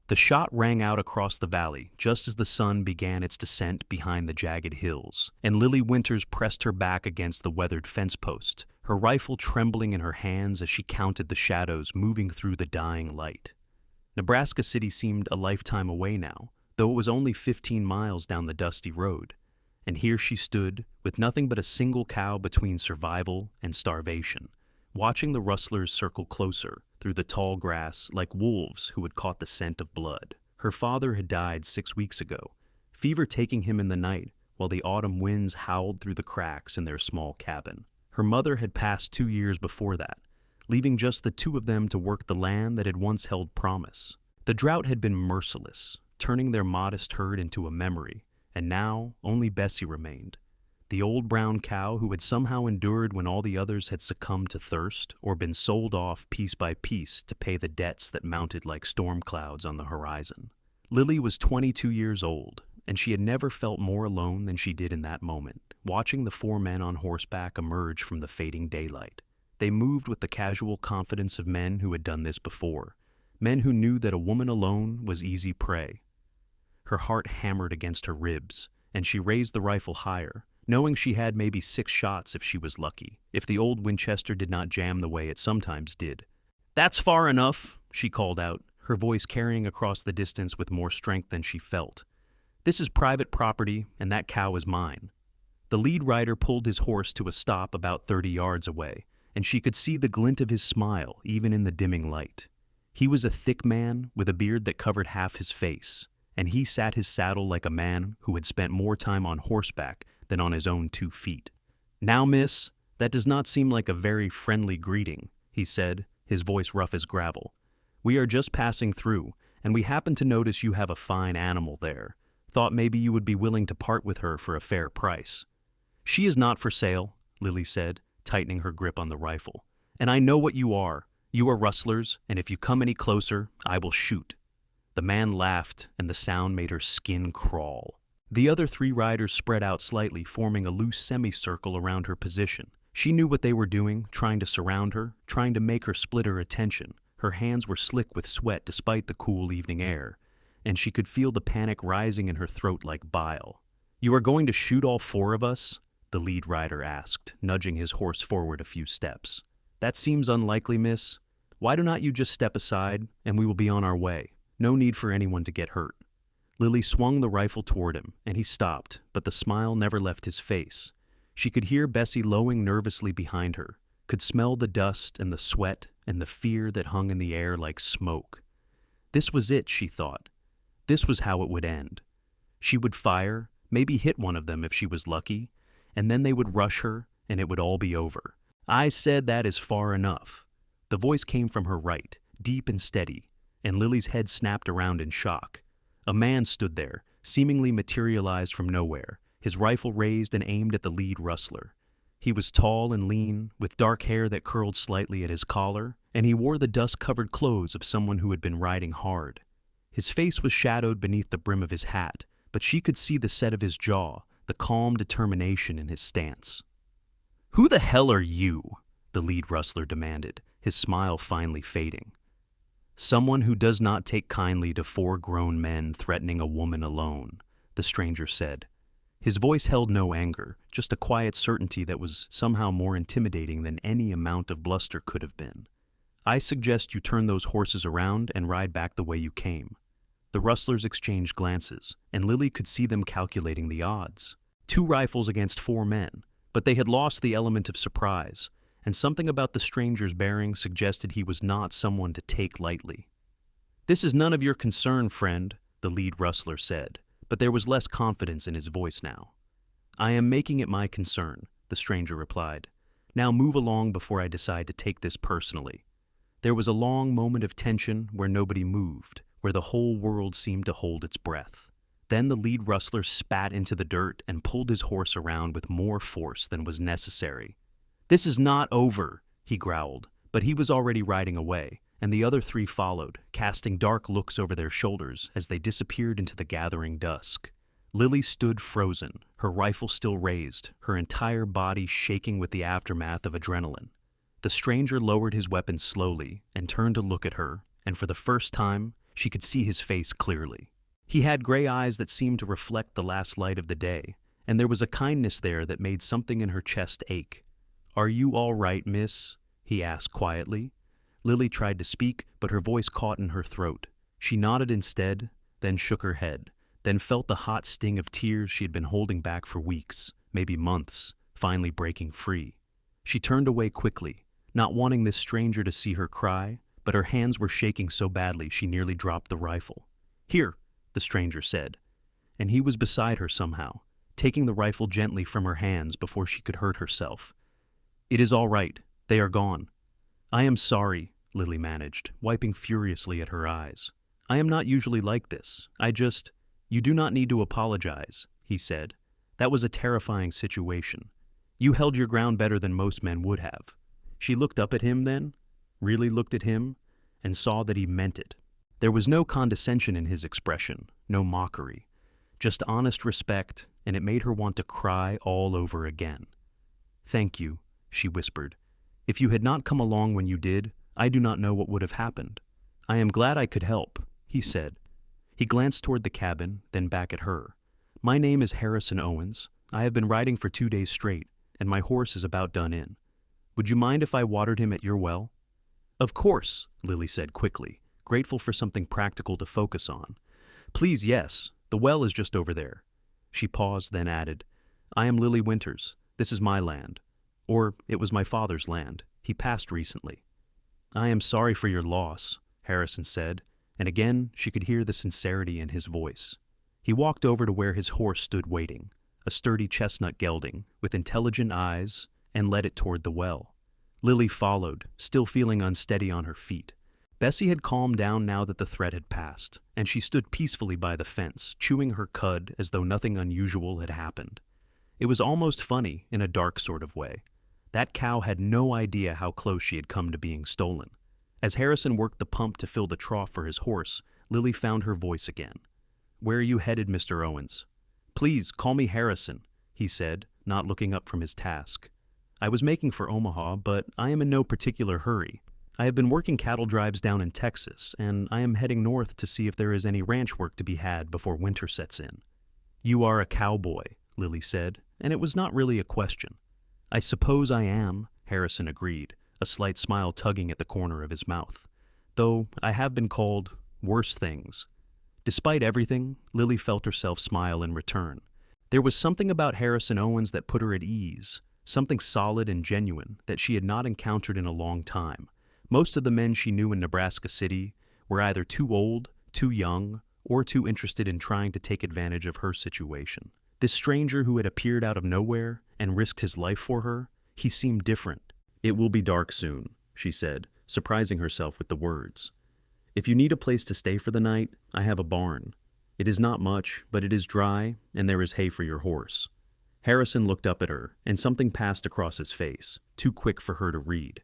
The shot rang out across the valley just as the sun began its descent behind the jagged hills, and Lily Winters pressed her back against the weathered fence post, her rifle trembling in her hands as she counted the shadows moving through the dying light. Nebraska City seemed a lifetime away now, though it was only 15 miles down the dusty road, and here she stood, with nothing but a single cow between survival and starvation, watching the rustlers circle closer through the tall grass like wolves who had caught the scent of blood. Her father had died 6 weeks ago, fever taking him in the night while the autumn winds howled through the cracks in their small cabin. Her mother had passed 2 years before that, leaving just the two of them to work the land that had once held promise. The drought had been merciless, turning their modest herd into a memory, and now only Bessie remained, the old brown cow who had somehow endured when all the others had succumbed to thirst or been sold off piece by piece to pay the debts that mounted like storm clouds on the horizon. Lily was 22 years old, and she had never felt more alone than she did in that moment, watching the 4 men on horseback emerge from the fading daylight. They moved with the casual confidence of men who had done this before, men who knew that a woman alone was easy prey. Her heart hammered against her ribs, and she raised the rifle higher, knowing she had maybe 6 shots if she was lucky, if the old Winchester did not jam the way it sometimes did. "That's far enough," she called out, her voice carrying across the distance with more strength than she felt. "This is private property, and that cow is mine." The lead rider pulled his horse to a stop about 30 yards away, and she could see the glint of his smile even in the dimming light. He was a thick man with a beard that covered half his face, and he sat his saddle like a man who had spent more time on horseback than on his own 2 feet. "Now, miss, that does not seem like a very friendly greeting," he said, his voice rough as gravel. "We are just passing through, and we happen to notice you have a fine animal there. Thought maybe you would be willing to part with her for a fair price." "She is not for sale," Lily said, tightening her grip on the rifle. "And I know what you are. You are rustlers, and if you come any closer, I will shoot." The man laughed, and the sound made her skin crawl. The other 3 riders spread out slightly, forming a loose semicircle around her position. She knew what they were doing, trying to surround her, trying to make her split her attention. Her hands were slick with sweat despite the cool evening air, and she could feel the panic rising in her throat like bile. "You are going to shoot all 4 of us?" the lead rider asked, nudging his horse forward a few steps. "That seems unlikely, miss. Why do not you just step aside, and we will be on our way? No need for anyone to get hurt." Lily swung the rifle toward him, and he stopped, but the smile never left his face. She could hear Bessie lowing nervously behind her, could smell the dust and the sweat and the fear that hung in the air like smoke. This was it, she thought. This was how it would end. She would fire, maybe hit one of them if she was lucky, and then they would rush her, and it would all be over. "I said that is far enough." The voice came from her right, deep and steady, and Lily's head snapped around in shock. A man stood there, seemingly materialized from nowhere, his rifle raised and aimed at the lead rustler. He was tall and lean, with dark hair that curled slightly at his collar, and he wore the dust-covered clothes of someone who had been riding hard. His face was shadowed beneath the brim of his hat, but she could see the set of his jaw, the calm determination in his stance. "Who the hell are you?" the lead rustler demanded, his smile finally fading. "Someone who does not take kindly to 4 grown men threatening a woman alone," the stranger said. His voice held no anger, just a quiet certainty that was somehow more intimidating than any amount of bluster could have been. "I suggest you turn those horses around and ride back the way you came." The rustlers exchanged glances, and Lily could see them calculating the odds. 2 rifles against 4 men, but they had lost the element of surprise, and something about the stranger's bearing suggested he was not someone to take lightly. "This is none of your concern, friend," the lead rustler said, but there was less confidence in his voice now. "I am making it my concern," the stranger replied. "Now move along before I decide to take this personally." There was a long moment of tension where nobody moved, where the whole world seemed to hold its breath. Then the lead rustler spat into the dirt and pulled his horse around with more force than was necessary. "This is not over," he growled, but he was already riding away, and the other 3 followed, casting dark looks over their shoulders as they disappeared into the gathering dusk. Lily stood frozen, her rifle still raised, her entire body shaking with the aftermath of adrenaline. The stranger lowered his weapon slowly and turned to look at her, and for the first time, She could see his face clearly. He had gray eyes that seemed to reflect the last light of the day, and there was a kindness there that made something in her chest ache. "Are you all right, miss?" he asked quietly. Lily tried to speak, but her voice caught in her throat. She nodded instead, then shook her head, then felt the hot sting of tears she had been holding back for weeks, maybe months, finally breaking free. She turned away quickly, not wanting this stranger to see her cry, but her hands were shaking so badly she nearly dropped the rifle. "Here," the stranger said, and he was beside her somehow, taking the rifle gently from her hands before she could hurt herself. "It is all right. They are gone." "I am sorry," Lily managed, wiping furiously at her eyes. "I am not usually like this. You do not need to apologize," he said. "That was a terrifying situation. You held your ground better than most men would have." She looked up at him then, really looked at him, and saw that he meant it. There was no condescension in his expression, no mockery, just honest respect, and it made her want to cry all over again. "Thank you," she whispered. "If you had not come along when you did, I do not know what would have happened." "I am glad I could help," he said. He glanced toward the cabin, then back at her. "My name is Harrison Owens. I have been riding for 2 days straight, and my horse is about done in. Would you mind if I watered him at your well?" "Of course," Lily said quickly, grateful for something practical to focus on. "Please, yes. The well is just over there." She paused, then added, "I am Lily Winters. This is my land. Or it was my father's land. He passed recently." "I am sorry for your loss," Harrison said, and again she could hear the sincerity in his voice. He walked over to where his horse stood waiting, a sturdy chestnut gelding with intelligent eyes, and led it toward the well. Lily followed, still feeling unsteady on her feet. Bessie had calmed down now that the threat had passed, and she stood peacefully by the fence, chewing her cud as though nothing unusual had happened. It was almost funny, in a dark sort of way. That cow had no idea how close she had come to being stolen. As Harrison worked the pump to fill the trough for his horse, Lily found her voice again. "Where are you headed, Mr. Owens?" "Please, call me Harrison," he said, not looking up from his task. "I was making for Omaha, but I am in no particular hurry. I have been working cattle drives down in Texas, and I am heading north to see if there is any ranch work to be had before winter sets in." "You are a cowboy," Lily said, and it was not really a question. "I suppose I am," Harrison agreed, a slight smile tugging at the corner of his mouth. "Though I have been called worse things." Despite everything, Lily felt herself smile in return. There was something about Harrison Owens that put her at ease, something solid and genuine that she had not encountered in a long time. Most of the men she knew in Nebraska City were either too old, too young, or too interested in trying to take advantage of her situation. This stranger who had appeared out of nowhere and risked his life for her, he seemed different. "It will be dark soon," she said, surprising herself with the words. "If you need a place to stay for the night, I have a barn. It is not much, but it is dry, and there is hay for your horse." Harrison looked up at her, and something passed across his face, too quick for her to read.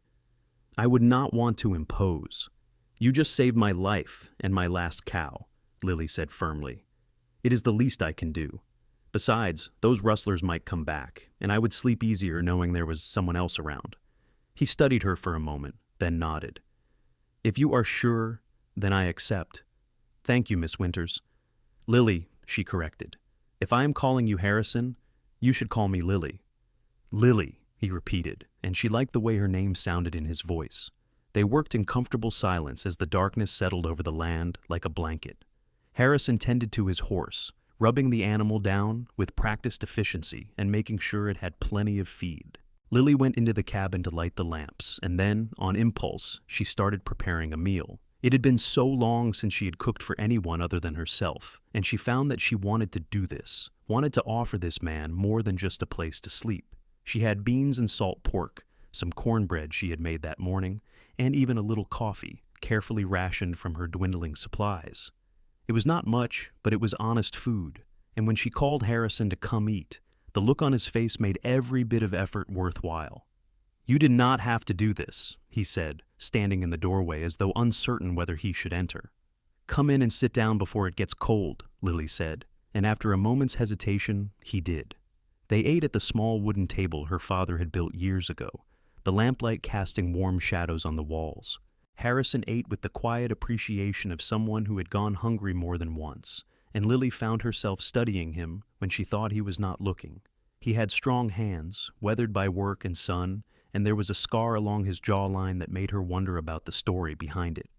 "I would not want to impose. You just saved my life and my last cow," Lily said firmly. "It is the least I can do. Besides, those rustlers might come back, and I would sleep easier knowing there was someone else around." He studied her for a moment, then nodded. "If you are sure, then I accept. Thank you, Miss Winters." "Lily," she corrected. "If I am calling you Harrison, you should call me Lily." "Lily," he repeated, and she liked the way her name sounded in his voice. They worked in comfortable silence as the darkness settled over the land like a blanket. Harrison tended to his horse, rubbing the animal down with practiced efficiency and making sure it had plenty of feed. Lily went into the cabin to light the lamps, and then, on impulse, she started preparing a meal. It had been so long since she had cooked for anyone other than herself, and she found that she wanted to do this, wanted to offer this man more than just a place to sleep. She had beans and salt pork, some cornbread she had made that morning, and even a little coffee, carefully rationed from her dwindling supplies. It was not much, but it was honest food, and when she called Harrison to come eat, the look on his face made every bit of effort worthwhile. "You did not have to do this," he said, standing in the doorway as though uncertain whether he should enter. "Come in and sit down before it gets cold," Lily said, and after a moment's hesitation, he did. They ate at the small wooden table her father had built years ago, the lamplight casting warm shadows on the walls. Harrison ate with the quiet appreciation of someone who had gone hungry more than once, and Lily found herself studying him when she thought he was not looking. He had strong hands, weathered by work and sun, and there was a scar along his jawline that made her wonder about the story behind it.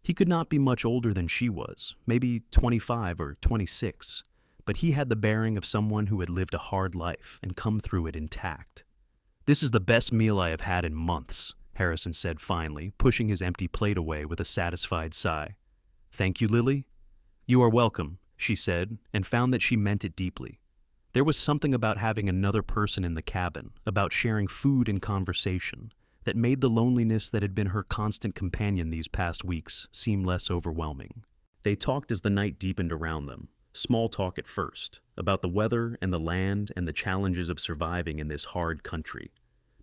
He could not be much older than she was, maybe 25 or 26, but he had the bearing of someone who had lived a hard life and come through it intact. "This is the best meal I have had in months," Harrison said finally, pushing his empty plate away with a satisfied sigh. "Thank you, Lily?" "You are welcome," she said, and found that she meant it deeply. There was something about having another person in the cabin, about sharing food and conversation, that made the loneliness that had been her constant companion these past weeks seem less overwhelming. They talked as the night deepened around them, small talk at first, about the weather and the land and the challenges of surviving in this hard country.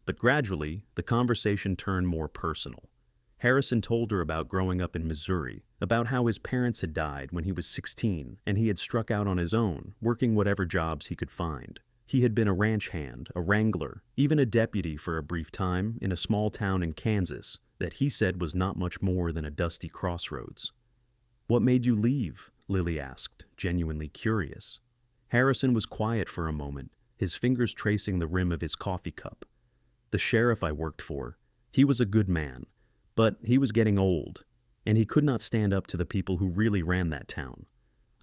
But gradually, the conversation turned more personal. Harrison told her about growing up in Missouri, about how his parents had died when he was 16 and he had struck out on his own, working whatever jobs he could find. He had been a ranch hand, a wrangler, even a deputy for a brief time in a small town in Kansas that he said was not much more than a dusty crossroads. "What made you leave?" Lily asked, genuinely curious. Harrison was quiet for a moment, his fingers tracing the rim of his coffee cup. "The sheriff I worked for, he was a good man, but he was getting old, and he could not stand up to the people who really ran that town.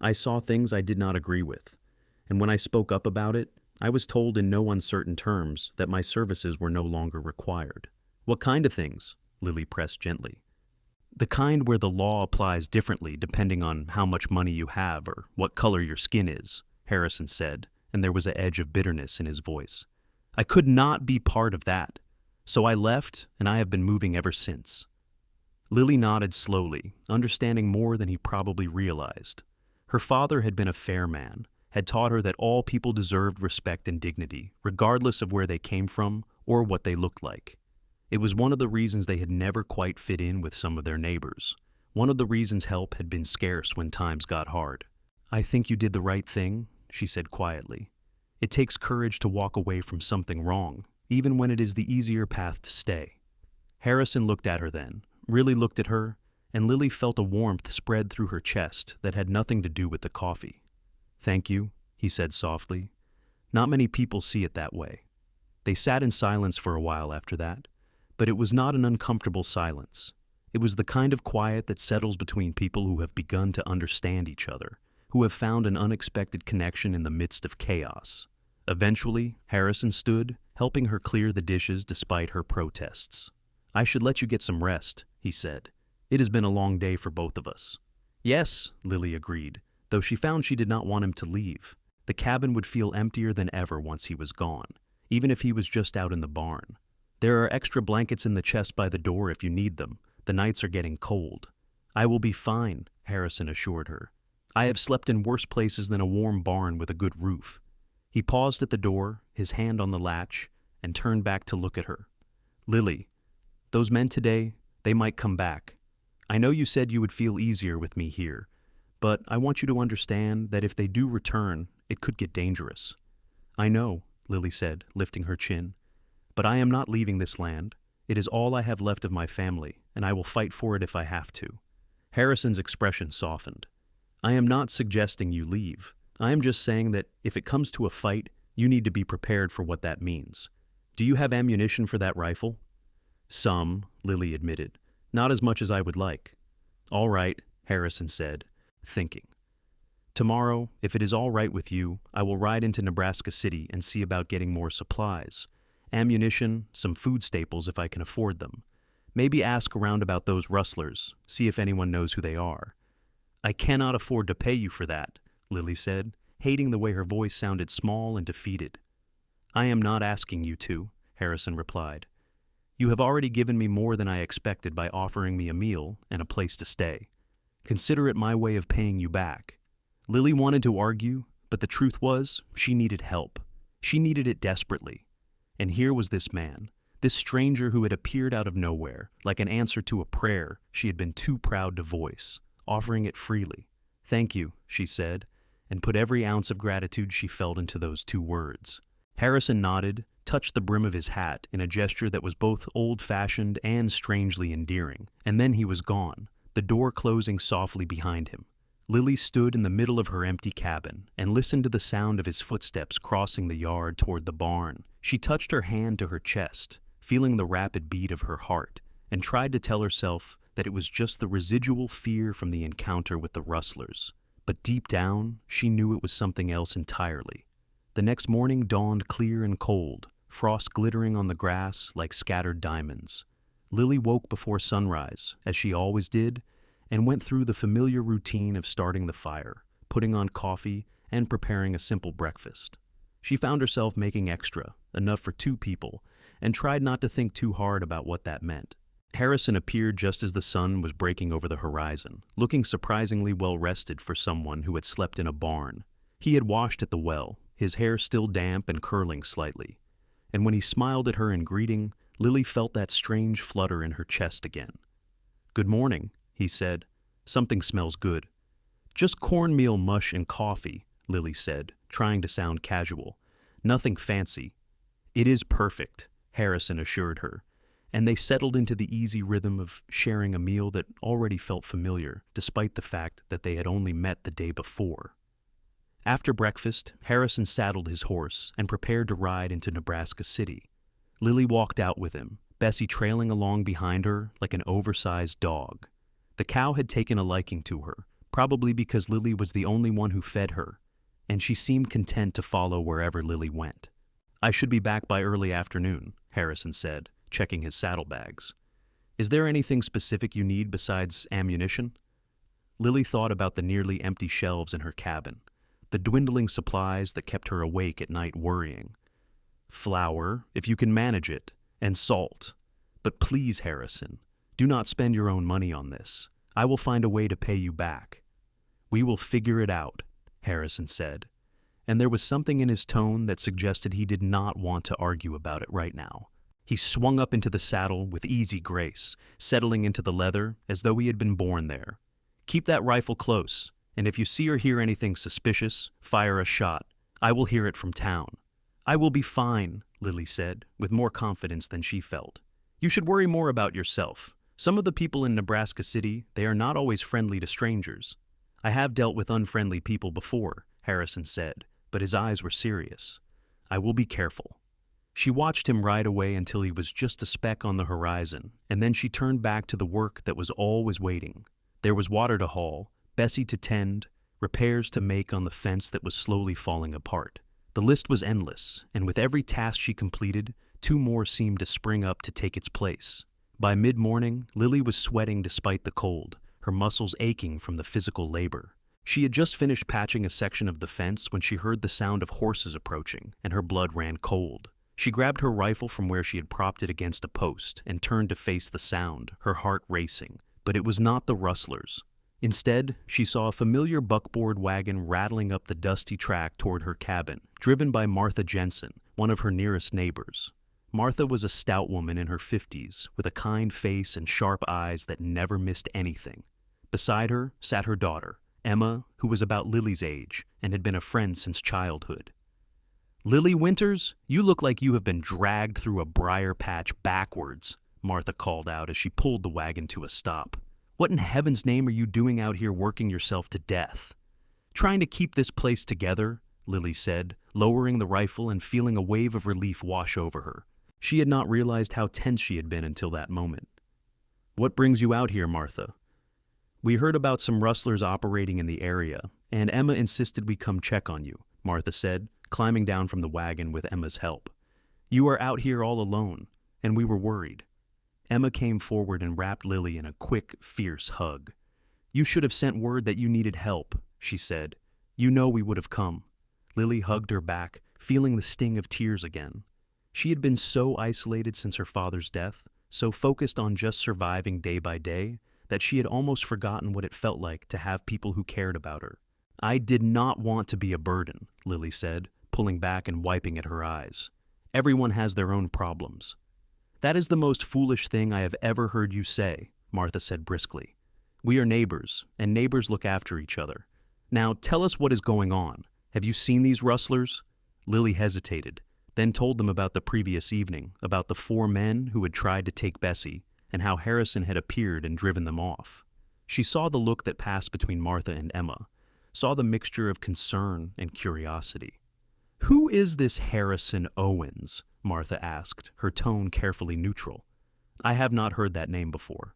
I saw things I did not agree with, and when I spoke up about it, I was told in no uncertain terms that my services were no longer required." "What kind of things?" Lily pressed gently. "The kind where the law applies differently depending on how much money you have or what color your skin is," Harrison said, and there was an edge of bitterness in his voice. "I could not be part of that, so I left, and I have been moving ever since." Lily nodded slowly, understanding more than he probably realized. Her father had been a fair man, had taught her that all people deserved respect and dignity, regardless of where they came from or what they looked like. It was one of the reasons they had never quite fit in with some of their neighbors. One of the reasons help had been scarce when times got hard. "I think you did the right thing," she said quietly. "It takes courage to walk away from something wrong, even when it is the easier path to stay." Harrison looked at her then, really looked at her, and Lily felt a warmth spread through her chest that had nothing to do with the coffee. "Thank you," he said softly. "Not many people see it that way." They sat in silence for a while after that, but it was not an uncomfortable silence. It was the kind of quiet that settles between people who have begun to understand each other, who have found an unexpected connection in the midst of chaos. Eventually, Harrison stood, helping her clear the dishes despite her protests. "I should let you get some rest," he said. "It has been a long day for both of us." "Yes," Lily agreed, though she found she did not want him to leave. The cabin would feel emptier than ever once he was gone, even if he was just out in the barn. "There are extra blankets in the chest by the door if you need them. The nights are getting cold." "I will be fine," Harrison assured her. "I have slept in worse places than a warm barn with a good roof." He paused at the door, his hand on the latch, and turned back to look at her. "Lily, those men today, they might come back. I know you said you would feel easier with me here, but I want you to understand that if they do return, it could get dangerous." "I know," Lily said, lifting her chin, "but I am not leaving this land. It is all I have left of my family, and I will fight for it if I have to." Harrison's expression softened. "I am not suggesting you leave. I am just saying that if it comes to a fight, you need to be prepared for what that means. Do you have ammunition for that rifle?" "Some," Lily admitted. "Not as much as I would like." "All right," Harrison said, thinking. "Tomorrow, if it is all right with you, I will ride into Nebraska City and see about getting more supplies. Ammunition, some food staples if I can afford them. Maybe ask around about those Rustlers, see if anyone knows who they are." "I cannot afford to pay you for that," Lily said, hating the way her voice sounded small and defeated. "I am not asking you to," Harrison replied. "You have already given me more than I expected by offering me a meal and a place to stay. Consider it my way of paying you back." Lily wanted to argue, but the truth was, she needed help. She needed it desperately. And here was this man, this stranger who had appeared out of nowhere, like an answer to a prayer she had been too proud to voice, offering it freely. "Thank you," she said, and put every ounce of gratitude she felt into those two words. Harrison nodded, touched the brim of his hat in a gesture that was both old-fashioned and strangely endearing, and then he was gone, the door closing softly behind him. Lily stood in the middle of her empty cabin and listened to the sound of his footsteps crossing the yard toward the barn. She touched her hand to her chest, feeling the rapid beat of her heart, and tried to tell herself that it was just the residual fear from the encounter with the Rustlers. But deep down, she knew it was something else entirely. The next morning dawned clear and cold, frost glittering on the grass like scattered diamonds. Lily woke before sunrise, as she always did, and went through the familiar routine of starting the fire, putting on coffee, and preparing a simple breakfast. She found herself making extra, enough for 2 people, and tried not to think too hard about what that meant. Harrison appeared just as the sun was breaking over the horizon, looking surprisingly well-rested for someone who had slept in a barn. He had washed at the well, his hair still damp and curling slightly. And when he smiled at her in greeting, Lily felt that strange flutter in her chest again. "Good morning," he said. "Something smells good." "Just cornmeal mush and coffee," Lily said, trying to sound casual. "Nothing fancy." "It is perfect," Harrison assured her, and they settled into the easy rhythm of sharing a meal that already felt familiar, despite the fact that they had only met the day before. After breakfast, Harrison saddled his horse and prepared to ride into Nebraska City. Lily walked out with him, Bessie trailing along behind her like an oversized dog. The cow had taken a liking to her, probably because Lily was the only one who fed her, and she seemed content to follow wherever Lily went. "I should be back by early afternoon," Harrison said, checking his saddlebags. "Is there anything specific you need besides ammunition?" Lily thought about the nearly empty shelves in her cabin, the dwindling supplies that kept her awake at night worrying. "Flour, if you can manage it, and salt. But please, Harrison, do not spend your own money on this. I will find a way to pay you back." "We will figure it out," Harrison said, and there was something in his tone that suggested he did not want to argue about it right now. He swung up into the saddle with easy grace, settling into the leather as though he had been born there. "Keep that rifle close, and if you see or hear anything suspicious, fire a shot. I will hear it from town." "I will be fine," Lily said, with more confidence than she felt. "You should worry more about yourself. Some of the people in Nebraska City, they are not always friendly to strangers." "I have dealt with unfriendly people before," Harrison said, but his eyes were serious. "I will be careful." She watched him ride away until he was just a speck on the horizon, and then she turned back to the work that was always waiting. There was water to haul, Bessie to tend, repairs to make on the fence that was slowly falling apart. The list was endless, and with every task she completed, 2 more seemed to spring up to take its place. By mid-morning, Lily was sweating despite the cold, her muscles aching from the physical labor. She had just finished patching a section of the fence when she heard the sound of horses approaching, and her blood ran cold. She grabbed her rifle from where she had propped it against a post and turned to face the sound, her heart racing. But it was not the Rustlers. Instead, she saw a familiar buckboard wagon rattling up the dusty track toward her cabin, driven by Martha Jensen, one of her nearest neighbors. Martha was a stout woman in her 50s, with a kind face and sharp eyes that never missed anything. Beside her sat her daughter, Emma, who was about Lily's age and had been a friend since childhood. "Lily Winters, you look like you have been dragged through a briar patch backwards," Martha called out as she pulled the wagon to a stop. "What in heaven's name are you doing out here working yourself to death?" "Trying to keep this place together," Lily said, lowering the rifle and feeling a wave of relief wash over her. She had not realized how tense she had been until that moment. "What brings you out here, Martha?" "We heard about some rustlers operating in the area, and Emma insisted we come check on you," Martha said, climbing down from the wagon with Emma's help. "You are out here all alone, and we were worried." Emma came forward and wrapped Lily in a quick, fierce hug. "You should have sent word that you needed help," she said. "You know we would have come." Lily hugged her back, feeling the sting of tears again. She had been so isolated since her father's death, so focused on just surviving day by day, that she had almost forgotten what it felt like to have people who cared about her. "I did not want to be a burden," Lily said, pulling back and wiping at her eyes. "Everyone has their own problems." "That is the most foolish thing I have ever heard you say," Martha said briskly. "We are neighbors, and neighbors look after each other. Now tell us what is going on. Have you seen these rustlers?" Lily hesitated. then told them about the previous evening, about the 4 men who had tried to take Bessie, and how Harrison had appeared and driven them off. She saw the look that passed between Martha and Emma, saw the mixture of concern and curiosity. "Who is this Harrison Owens?" Martha asked, her tone carefully neutral. "I have not heard that name before."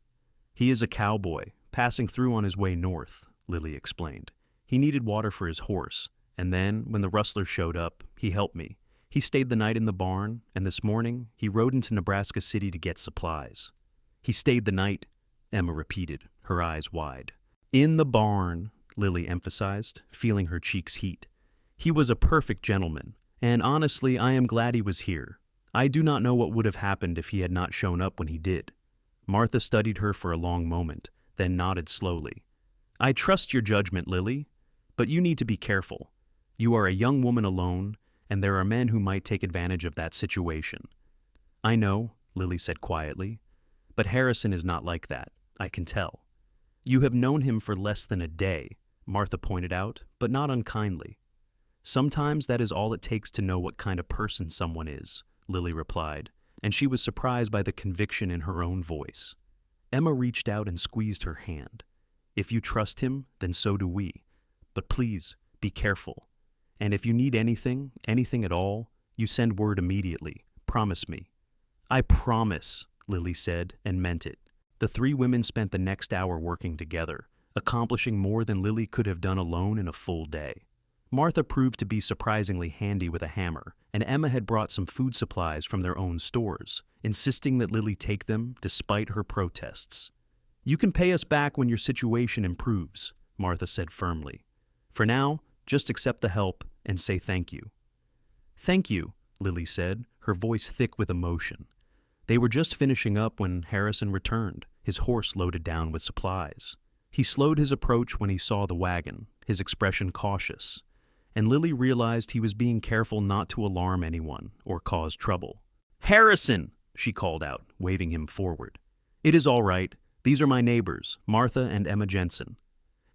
"He is a cowboy, passing through on his way north," Lily explained. "He needed water for his horse, and then, when the Rustlers showed up, he helped me. He stayed the night in the barn, and this morning, he rode into Nebraska City to get supplies." "He stayed the night," Emma repeated, her eyes wide. "In the barn," Lily emphasized, feeling her cheeks heat. "He was a perfect gentleman, and honestly, I am glad he was here. I do not know what would have happened if he had not shown up when he did." Martha studied her for a long moment, then nodded slowly. "I trust your judgment, Lily, but you need to be careful. You are a young woman alone, and there are men who might take advantage of that situation." "I know," Lily said quietly, "but Harrison is not like that. I can tell." "You have known him for less than a day," Martha pointed out, but not unkindly. "Sometimes that is all it takes to know what kind of person someone is," Lily replied, and she was surprised by the conviction in her own voice. Emma reached out and squeezed her hand. "If you trust him, then so do we. But please, be careful. And if you need anything at all, you send word immediately. Promise me." "I promise," Lily said, and meant it. The 3 women spent the next hour working together, accomplishing more than Lily could have done alone in a full day. Martha proved to be surprisingly handy with a hammer, and Emma had brought some food supplies from their own stores, insisting that Lily take them despite her protests. "You can pay us back when your situation improves," Martha said firmly. "For now, just accept the help and say thank you." "Thank you," Lily said, her voice thick with emotion. They were just finishing up when Harrison returned, his horse loaded down with supplies. He slowed his approach when he saw the wagon, his expression cautious, and Lily realized he was being careful not to alarm anyone or cause trouble. "Harrison!" she called out, waving him forward. "It is all right. These are my neighbors, Martha and Emma Jensen."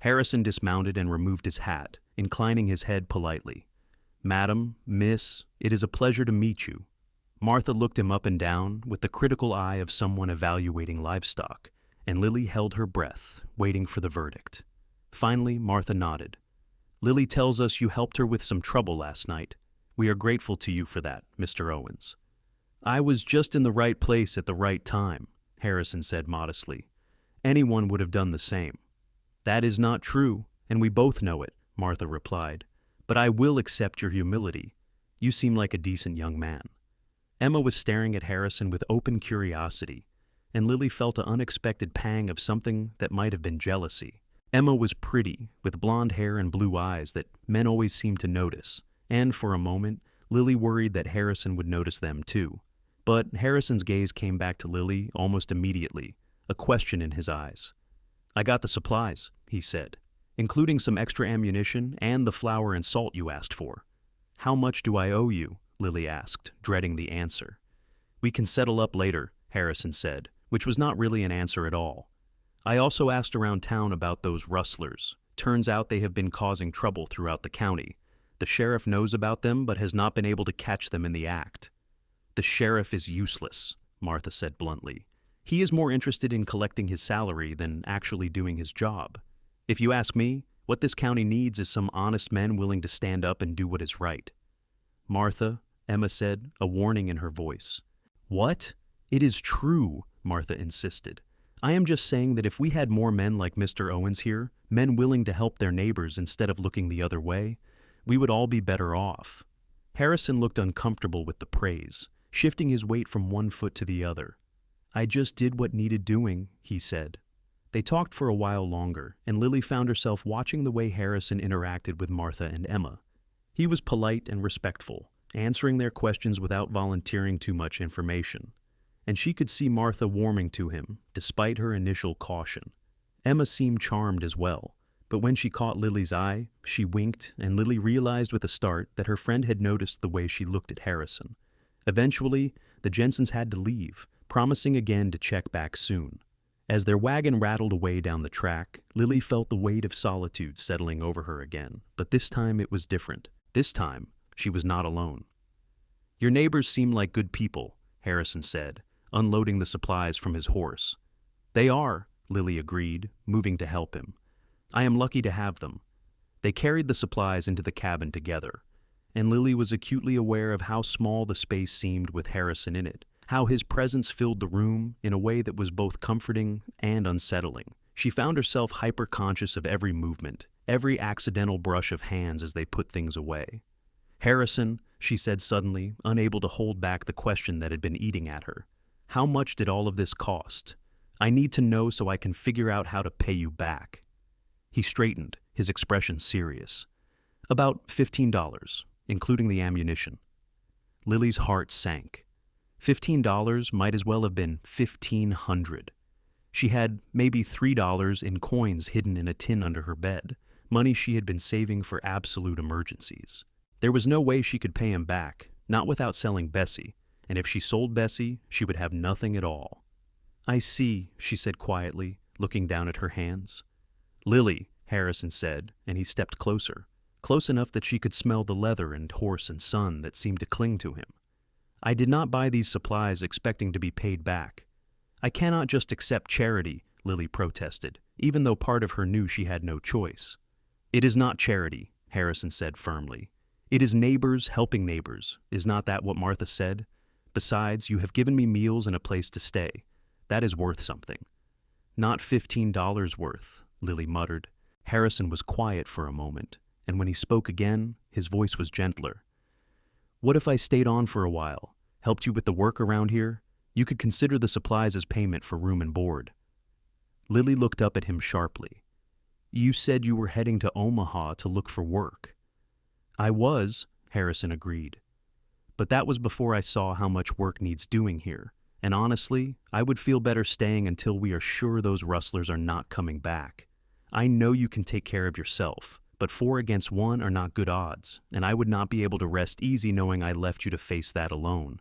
Harrison dismounted and removed his hat, inclining his head politely. "Madam, Miss, it is a pleasure to meet you." Martha looked him up and down with the critical eye of someone evaluating livestock, and Lily held her breath, waiting for the verdict. Finally, Martha nodded. "Lily tells us you helped her with some trouble last night. We are grateful to you for that, Mr. Owens." "I was just in the right place at the right time," Harrison said modestly. "Anyone would have done the same." "That is not true, and we both know it," Martha replied. "But I will accept your humility. You seem like a decent young man." Emma was staring at Harrison with open curiosity, and Lily felt an unexpected pang of something that might have been jealousy. Emma was pretty, with blonde hair and blue eyes that men always seemed to notice, and for a moment, Lily worried that Harrison would notice them too. But Harrison's gaze came back to Lily almost immediately, a question in his eyes. "I got the supplies," he said, "including some extra ammunition and the flour and salt you asked for." "How much do I owe you?" Lily asked, dreading the answer. "We can settle up later," Harrison said, which was not really an answer at all. "I also asked around town about those Rustlers. Turns out they have been causing trouble throughout the county. The sheriff knows about them but has not been able to catch them in the act." "The sheriff is useless," Martha said bluntly. "He is more interested in collecting his salary than actually doing his job. If you ask me, what this county needs is some honest men willing to stand up and do what is right." "Martha," Emma said, a warning in her voice. "What? It is true," Martha insisted. "I am just saying that if we had more men like Mr. Owens here, men willing to help their neighbors instead of looking the other way, we would all be better off." Harrison looked uncomfortable with the praise, shifting his weight from one foot to the other. "I just did what needed doing," he said. They talked for a while longer, and Lily found herself watching the way Harrison interacted with Martha and Emma. He was polite and respectful, answering their questions without volunteering too much information, and she could see Martha warming to him, despite her initial caution. Emma seemed charmed as well, but when she caught Lily's eye, she winked, and Lily realized with a start that her friend had noticed the way she looked at Harrison. Eventually, the Jensens had to leave, promising again to check back soon. As their wagon rattled away down the track, Lily felt the weight of solitude settling over her again, but this time it was different. This time, she was not alone. Your neighbors seem like good people, Harrison said, unloading the supplies from his horse. They are, Lily agreed, moving to help him. I am lucky to have them. They carried the supplies into the cabin together, and Lily was acutely aware of how small the space seemed with Harrison in it, how his presence filled the room in a way that was both comforting and unsettling. She found herself hyper-conscious of every movement, every accidental brush of hands as they put things away. Harrison, she said suddenly, unable to hold back the question that had been eating at her. How much did all of this cost? I need to know so I can figure out how to pay you back. He straightened, his expression serious. About $15, including the ammunition. Lily's heart sank. $15 might as well have been $1,500. She had maybe $3 in coins hidden in a tin under her bed, money she had been saving for absolute emergencies. There was no way she could pay him back, not without selling Bessie, and if she sold Bessie, she would have nothing at all. I see, she said quietly, looking down at her hands. Lily, Harrison said, and he stepped closer, close enough that she could smell the leather and horse and sun that seemed to cling to him. I did not buy these supplies expecting to be paid back. I cannot just accept charity, Lily protested, even though part of her knew she had no choice. It is not charity, Harrison said firmly. It is neighbors helping neighbors. Is not that what Martha said? Besides, you have given me meals and a place to stay. That is worth something. Not $15 worth, Lily muttered. Harrison was quiet for a moment, and when he spoke again, his voice was gentler. What if I stayed on for a while, helped you with the work around here? You could consider the supplies as payment for room and board. Lily looked up at him sharply. You said you were heading to Omaha to look for work. I was, Harrison agreed. But that was before I saw how much work needs doing here, and honestly, I would feel better staying until we are sure those rustlers are not coming back. I know you can take care of yourself, but 4 against 1 are not good odds, and I would not be able to rest easy knowing I left you to face that alone.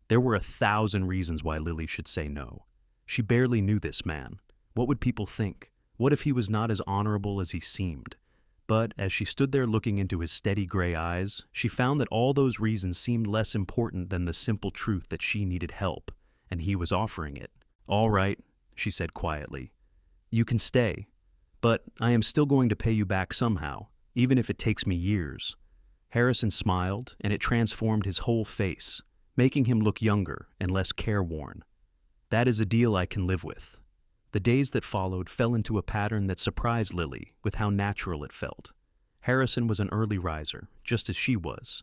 There were 1,000 reasons why Lily should say no. She barely knew this man. What would people think? What if he was not as honorable as he seemed? But as she stood there looking into his steady gray eyes, she found that all those reasons seemed less important than the simple truth that she needed help, and he was offering it. All right, she said quietly. You can stay, but I am still going to pay you back somehow, even if it takes me years. Harrison smiled, and it transformed his whole face, making him look younger and less careworn. That is a deal I can live with. The days that followed fell into a pattern that surprised Lily with how natural it felt. Harrison was an early riser, just as she was,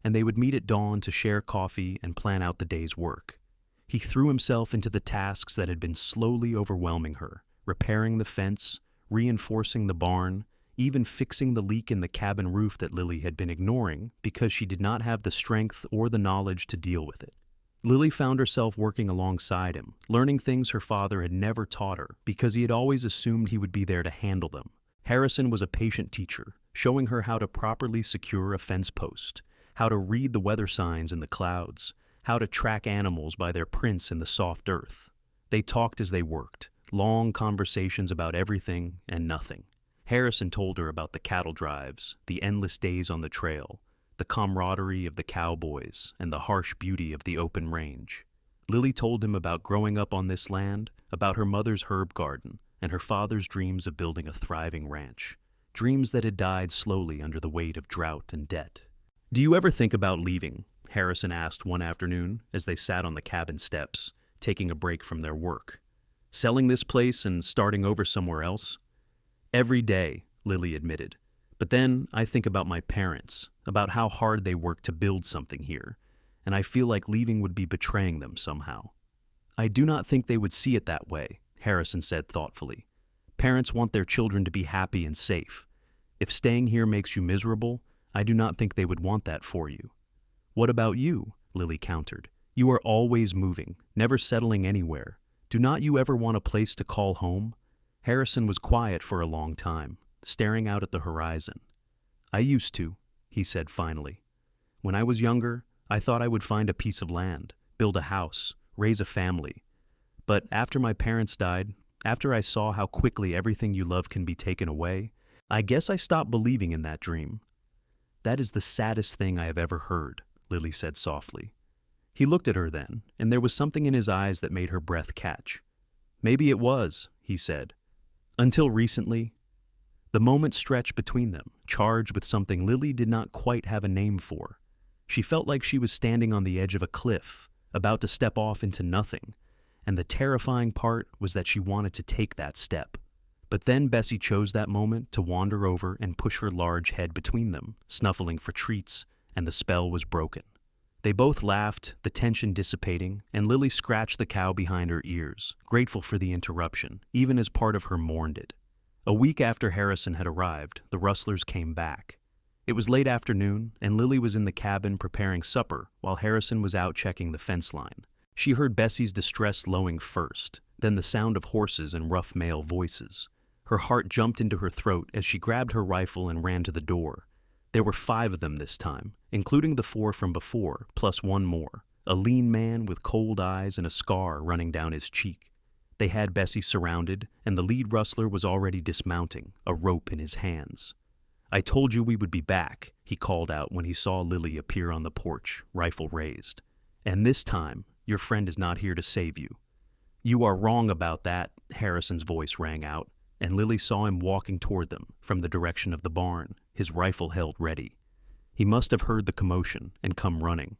and they would meet at dawn to share coffee and plan out the day's work. He threw himself into the tasks that had been slowly overwhelming her, repairing the fence, reinforcing the barn, even fixing the leak in the cabin roof that Lily had been ignoring because she did not have the strength or the knowledge to deal with it. Lily found herself working alongside him, learning things her father had never taught her because he had always assumed he would be there to handle them. Harrison was a patient teacher, showing her how to properly secure a fence post, how to read the weather signs in the clouds, how to track animals by their prints in the soft earth. They talked as they worked, long conversations about everything and nothing. Harrison told her about the cattle drives, the endless days on the trail, the camaraderie of the cowboys, and the harsh beauty of the open range. Lily told him about growing up on this land, about her mother's herb garden, and her father's dreams of building a thriving ranch, dreams that had died slowly under the weight of drought and debt. Do you ever think about leaving? Harrison asked one afternoon as they sat on the cabin steps, taking a break from their work. Selling this place and starting over somewhere else? Every day, Lily admitted. But then I think about my parents, about how hard they worked to build something here, and I feel like leaving would be betraying them somehow. I do not think they would see it that way, Harrison said thoughtfully. Parents want their children to be happy and safe. If staying here makes you miserable, I do not think they would want that for you. What about you? Lily countered. You are always moving, never settling anywhere. Do not you ever want a place to call home? Harrison was quiet for a long time, staring out at the horizon. I used to, he said finally. When I was younger, I thought I would find a piece of land, build a house, raise a family. But after my parents died, after I saw how quickly everything you love can be taken away, I guess I stopped believing in that dream. That is the saddest thing I have ever heard, Lily said softly. He looked at her then, and there was something in his eyes that made her breath catch. Maybe it was, he said. Until recently. The moment stretched between them, charged with something Lily did not quite have a name for. She felt like she was standing on the edge of a cliff, about to step off into nothing, and the terrifying part was that she wanted to take that step. But then Bessie chose that moment to wander over and push her large head between them, snuffling for treats, and the spell was broken. They both laughed, the tension dissipating, and Lily scratched the cow behind her ears, grateful for the interruption, even as part of her mourned it. A week after Harrison had arrived, the Rustlers came back. It was late afternoon, and Lily was in the cabin preparing supper while Harrison was out checking the fence line. She heard Bessie's distress lowing first, then the sound of horses and rough male voices. Her heart jumped into her throat as she grabbed her rifle and ran to the door. There were 5 of them this time, including the 4 from before, plus one more, a lean man with cold eyes and a scar running down his cheek. They had Bessie surrounded, and the lead rustler was already dismounting, a rope in his hands. "I told you we would be back," he called out when he saw Lily appear on the porch, rifle raised. "And this time, your friend is not here to save you." "You are wrong about that," Harrison's voice rang out, and Lily saw him walking toward them from the direction of the barn, his rifle held ready. He must have heard the commotion and come running.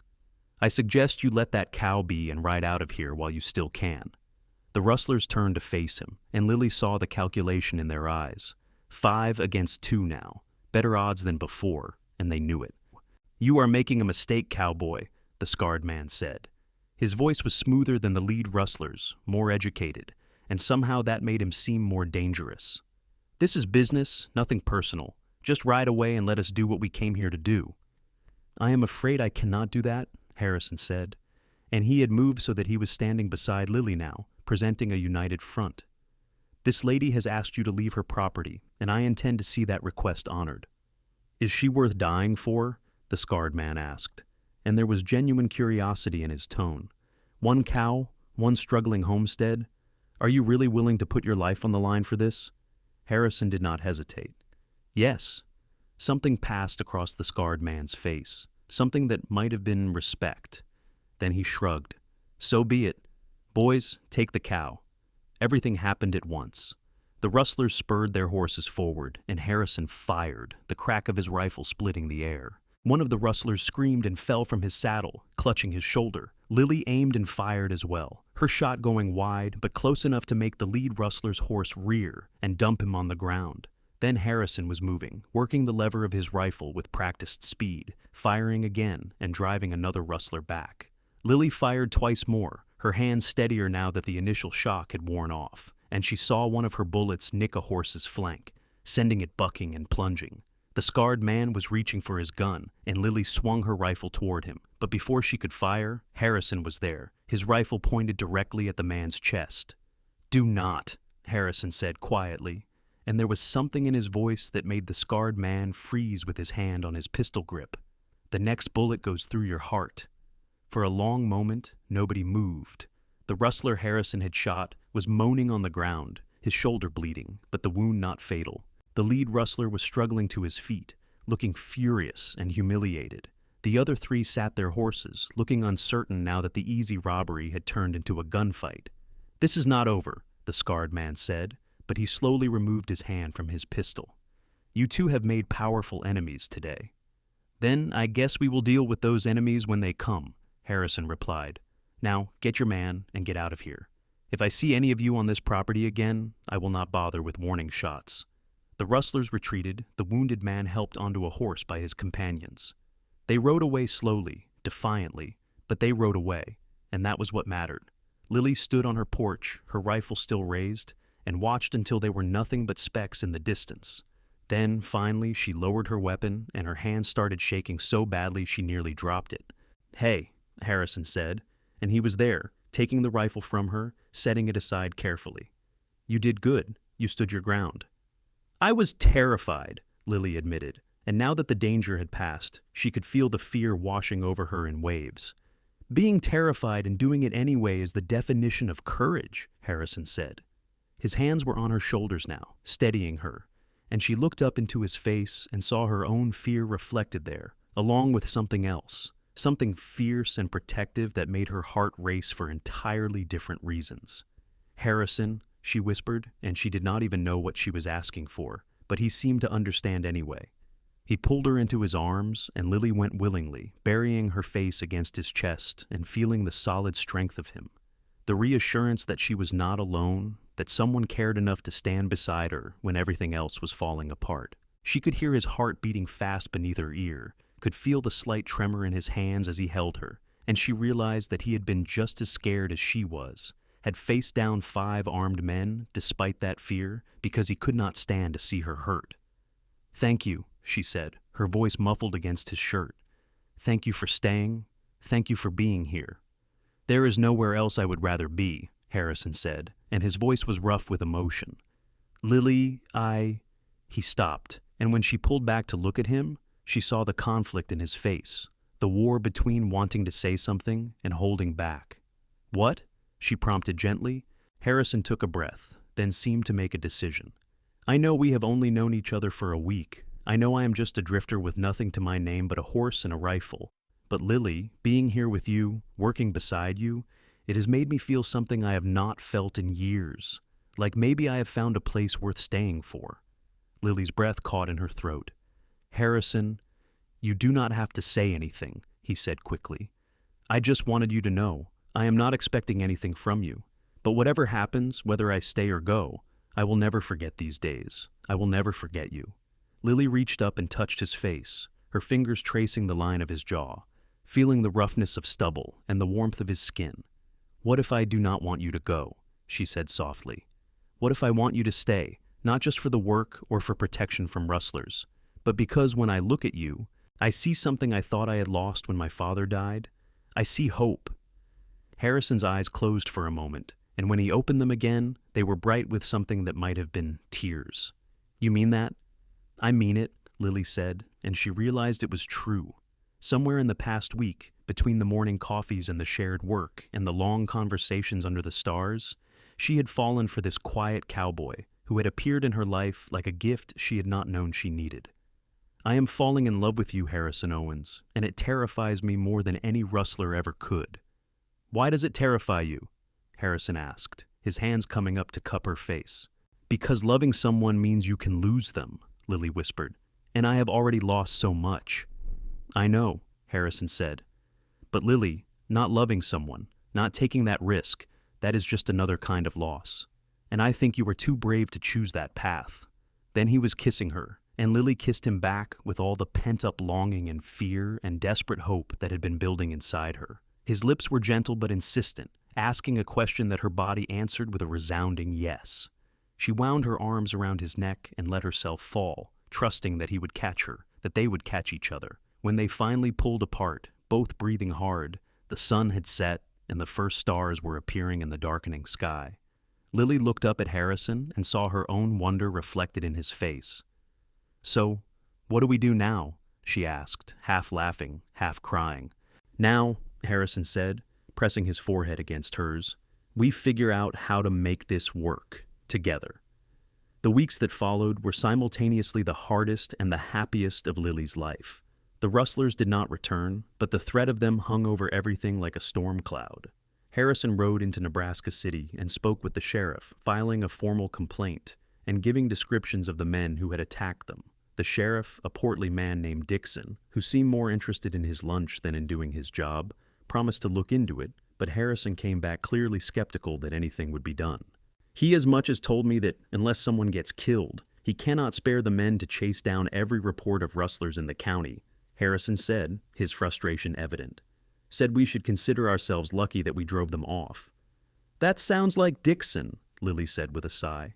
"I suggest you let that cow be and ride out of here while you still can." The rustlers turned to face him, and Lily saw the calculation in their eyes. 5 against 2 now, better odds than before, and they knew it. "You are making a mistake, Cowboy," the scarred man said. His voice was smoother than the lead rustlers, more educated, and somehow that made him seem more dangerous. "This is business, nothing personal. Just ride away and let us do what we came here to do." "I am afraid I cannot do that," Harrison said, and he had moved so that he was standing beside Lily now, presenting a united front. "This lady has asked you to leave her property, and I intend to see that request honored." "Is she worth dying for?" the scarred man asked, and there was genuine curiosity in his tone. "One cow, one struggling homestead? Are you really willing to put your life on the line for this?" Harrison did not hesitate. "Yes." Something passed across the scarred man's face, something that might have been respect. Then he shrugged. "So be it. Boys, take the cow." Everything happened at once. The rustlers spurred their horses forward, and Harrison fired, the crack of his rifle splitting the air. One of the rustlers screamed and fell from his saddle, clutching his shoulder. Lily aimed and fired as well, her shot going wide, but close enough to make the lead rustler's horse rear and dump him on the ground. Then Harrison was moving, working the lever of his rifle with practiced speed, firing again and driving another rustler back. Lily fired twice more, her hands steadier now that the initial shock had worn off, and she saw one of her bullets nick a horse's flank, sending it bucking and plunging. The scarred man was reaching for his gun, and Lily swung her rifle toward him, but before she could fire, Harrison was there, his rifle pointed directly at the man's chest. "Do not," Harrison said quietly, and there was something in his voice that made the scarred man freeze with his hand on his pistol grip. "The next bullet goes through your heart." For a long moment, nobody moved. The rustler Harrison had shot was moaning on the ground, his shoulder bleeding, but the wound not fatal. The lead rustler was struggling to his feet, looking furious and humiliated. The other 3 sat their horses, looking uncertain now that the easy robbery had turned into a gunfight. "This is not over," the scarred man said, but he slowly removed his hand from his pistol. "You 2 have made powerful enemies today." "Then I guess we will deal with those enemies when they come," Harrison replied. "Now, get your man and get out of here. If I see any of you on this property again, I will not bother with warning shots." The rustlers retreated, the wounded man helped onto a horse by his companions. They rode away slowly, defiantly, but they rode away, and that was what mattered. Lily stood on her porch, her rifle still raised, and watched until they were nothing but specks in the distance. Then, finally, she lowered her weapon, and her hand started shaking so badly she nearly dropped it. "Hey," Harrison said, and he was there, taking the rifle from her, setting it aside carefully. "You did good. You stood your ground." "I was terrified," Lily admitted, and now that the danger had passed, she could feel the fear washing over her in waves. "Being terrified and doing it anyway is the definition of courage," Harrison said. His hands were on her shoulders now, steadying her, and she looked up into his face and saw her own fear reflected there, along with something else, something fierce and protective that made her heart race for entirely different reasons. "Harrison," she whispered, and she did not even know what she was asking for, but he seemed to understand anyway. He pulled her into his arms, and Lily went willingly, burying her face against his chest and feeling the solid strength of him. The reassurance that she was not alone, that someone cared enough to stand beside her when everything else was falling apart. She could hear his heart beating fast beneath her ear, could feel the slight tremor in his hands as he held her, and she realized that he had been just as scared as she was, had faced down 5 armed men despite that fear because he could not stand to see her hurt. "Thank you," she said, her voice muffled against his shirt. "Thank you for staying. Thank you for being here." "There is nowhere else I would rather be," Harrison said, and his voice was rough with emotion. "Lily, He stopped, and when she pulled back to look at him, she saw the conflict in his face, the war between wanting to say something and holding back. "What?" she prompted gently. Harrison took a breath, then seemed to make a decision. "I know we have only known each other for a week. I know I am just a drifter with nothing to my name but a horse and a rifle. But Lily, being here with you, working beside you, it has made me feel something I have not felt in years. Like maybe I have found a place worth staying for." Lily's breath caught in her throat. "Harrison, you do not have to say anything," he said quickly. "I just wanted you to know. I am not expecting anything from you. But whatever happens, whether I stay or go, I will never forget these days. I will never forget you." Lily reached up and touched his face, her fingers tracing the line of his jaw, feeling the roughness of stubble and the warmth of his skin. "What if I do not want you to go?" she said softly. "What if I want you to stay, not just for the work or for protection from rustlers, but because when I look at you, I see something I thought I had lost when my father died. I see hope." Harrison's eyes closed for a moment, and when he opened them again, they were bright with something that might have been tears. "You mean that?" "I mean it," Lily said, and she realized it was true. Somewhere in the past week, between the morning coffees and the shared work and the long conversations under the stars, she had fallen for this quiet cowboy who had appeared in her life like a gift she had not known she needed. "I am falling in love with you, Harrison Owens, and it terrifies me more than any rustler ever could." "Why does it terrify you?" Harrison asked, his hands coming up to cup her face. "Because loving someone means you can lose them," Lily whispered, "and I have already lost so much." "I know," Harrison said. "But Lily, not loving someone, not taking that risk, that is just another kind of loss. And I think you were too brave to choose that path." Then he was kissing her, and Lily kissed him back with all the pent-up longing and fear and desperate hope that had been building inside her. His lips were gentle but insistent, asking a question that her body answered with a resounding yes. She wound her arms around his neck and let herself fall, trusting that he would catch her, that they would catch each other. When they finally pulled apart, both breathing hard, the sun had set and the first stars were appearing in the darkening sky. Lily looked up at Harrison and saw her own wonder reflected in his face. "So, what do we do now?" she asked, half laughing, half crying. "Now," Harrison said, pressing his forehead against hers, "we figure out how to make this work, together." The weeks that followed were simultaneously the hardest and the happiest of Lily's life. The rustlers did not return, but the threat of them hung over everything like a storm cloud. Harrison rode into Nebraska City and spoke with the sheriff, filing a formal complaint and giving descriptions of the men who had attacked them. The sheriff, a portly man named Dixon, who seemed more interested in his lunch than in doing his job, promised to look into it, but Harrison came back clearly skeptical that anything would be done. "He as much as told me that unless someone gets killed, he cannot spare the men to chase down every report of rustlers in the county," Harrison said, his frustration evident. "Said we should consider ourselves lucky that we drove them off." "That sounds like Dixon," Lily said with a sigh.